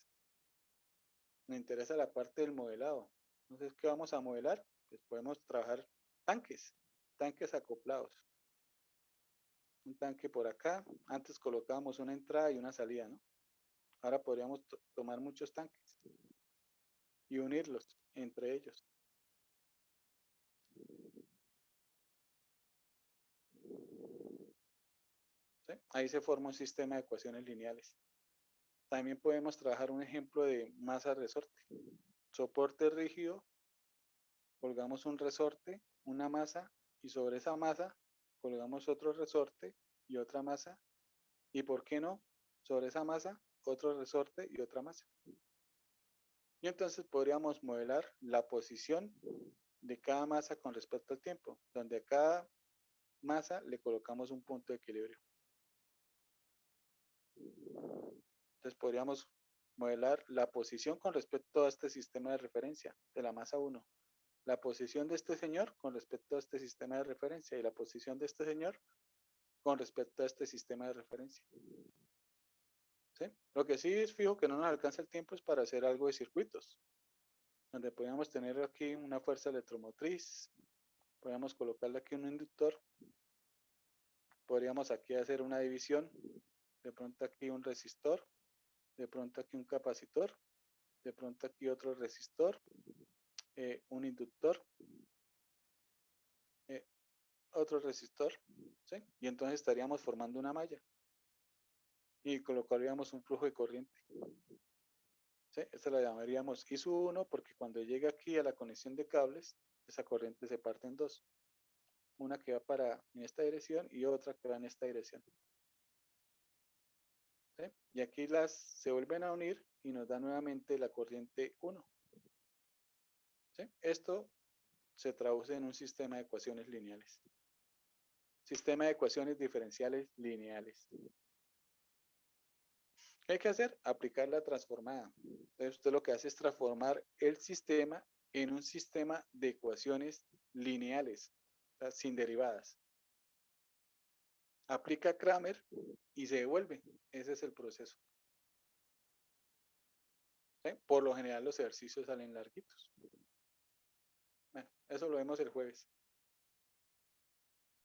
Me interesa la parte del modelado. Entonces, ¿qué vamos a modelar? Pues podemos trabajar tanques acoplados. Un tanque por acá. Antes colocábamos una entrada y una salida, ¿no? Ahora podríamos tomar muchos tanques y unirlos entre ellos. ¿Sí? Ahí se forma un sistema de ecuaciones lineales. También podemos trabajar un ejemplo de masa resorte. Soporte rígido, colgamos un resorte, una masa, y sobre esa masa colgamos otro resorte y otra masa. ¿Y por qué no? Sobre esa masa, otro resorte y otra masa. Y entonces podríamos modelar la posición de cada masa con respecto al tiempo, donde a cada masa le colocamos un punto de equilibrio. Entonces podríamos modelar la posición con respecto a este sistema de referencia de la masa 1, la posición de este señor con respecto a este sistema de referencia y la posición de este señor con respecto a este sistema de referencia. ¿Sí? Lo que sí es fijo que no nos alcanza el tiempo es para hacer algo de circuitos, donde podríamos tener aquí una fuerza electromotriz, podríamos colocarle aquí un inductor, podríamos aquí hacer una división, de pronto aquí un resistor, de pronto aquí un capacitor, de pronto aquí otro resistor, un inductor, otro resistor, ¿sí? Y entonces estaríamos formando una malla y colocaríamos un flujo de corriente. ¿Sí? Esta la llamaríamos ISU1 porque cuando llega aquí a la conexión de cables, esa corriente se parte en dos. Una que va en esta dirección y otra que va en esta dirección. ¿Sí? Y aquí se vuelven a unir y nos da nuevamente la corriente 1. ¿Sí? Esto se traduce en un sistema de ecuaciones lineales. Sistema de ecuaciones diferenciales lineales. ¿Qué hay que hacer? Aplicar la transformada. Entonces usted lo que hace es transformar el sistema en un sistema de ecuaciones lineales, o sea, sin derivadas. Aplica Kramer y se devuelve. Ese es el proceso. ¿Sí? Por lo general los ejercicios salen larguitos. Bueno, eso lo vemos el jueves.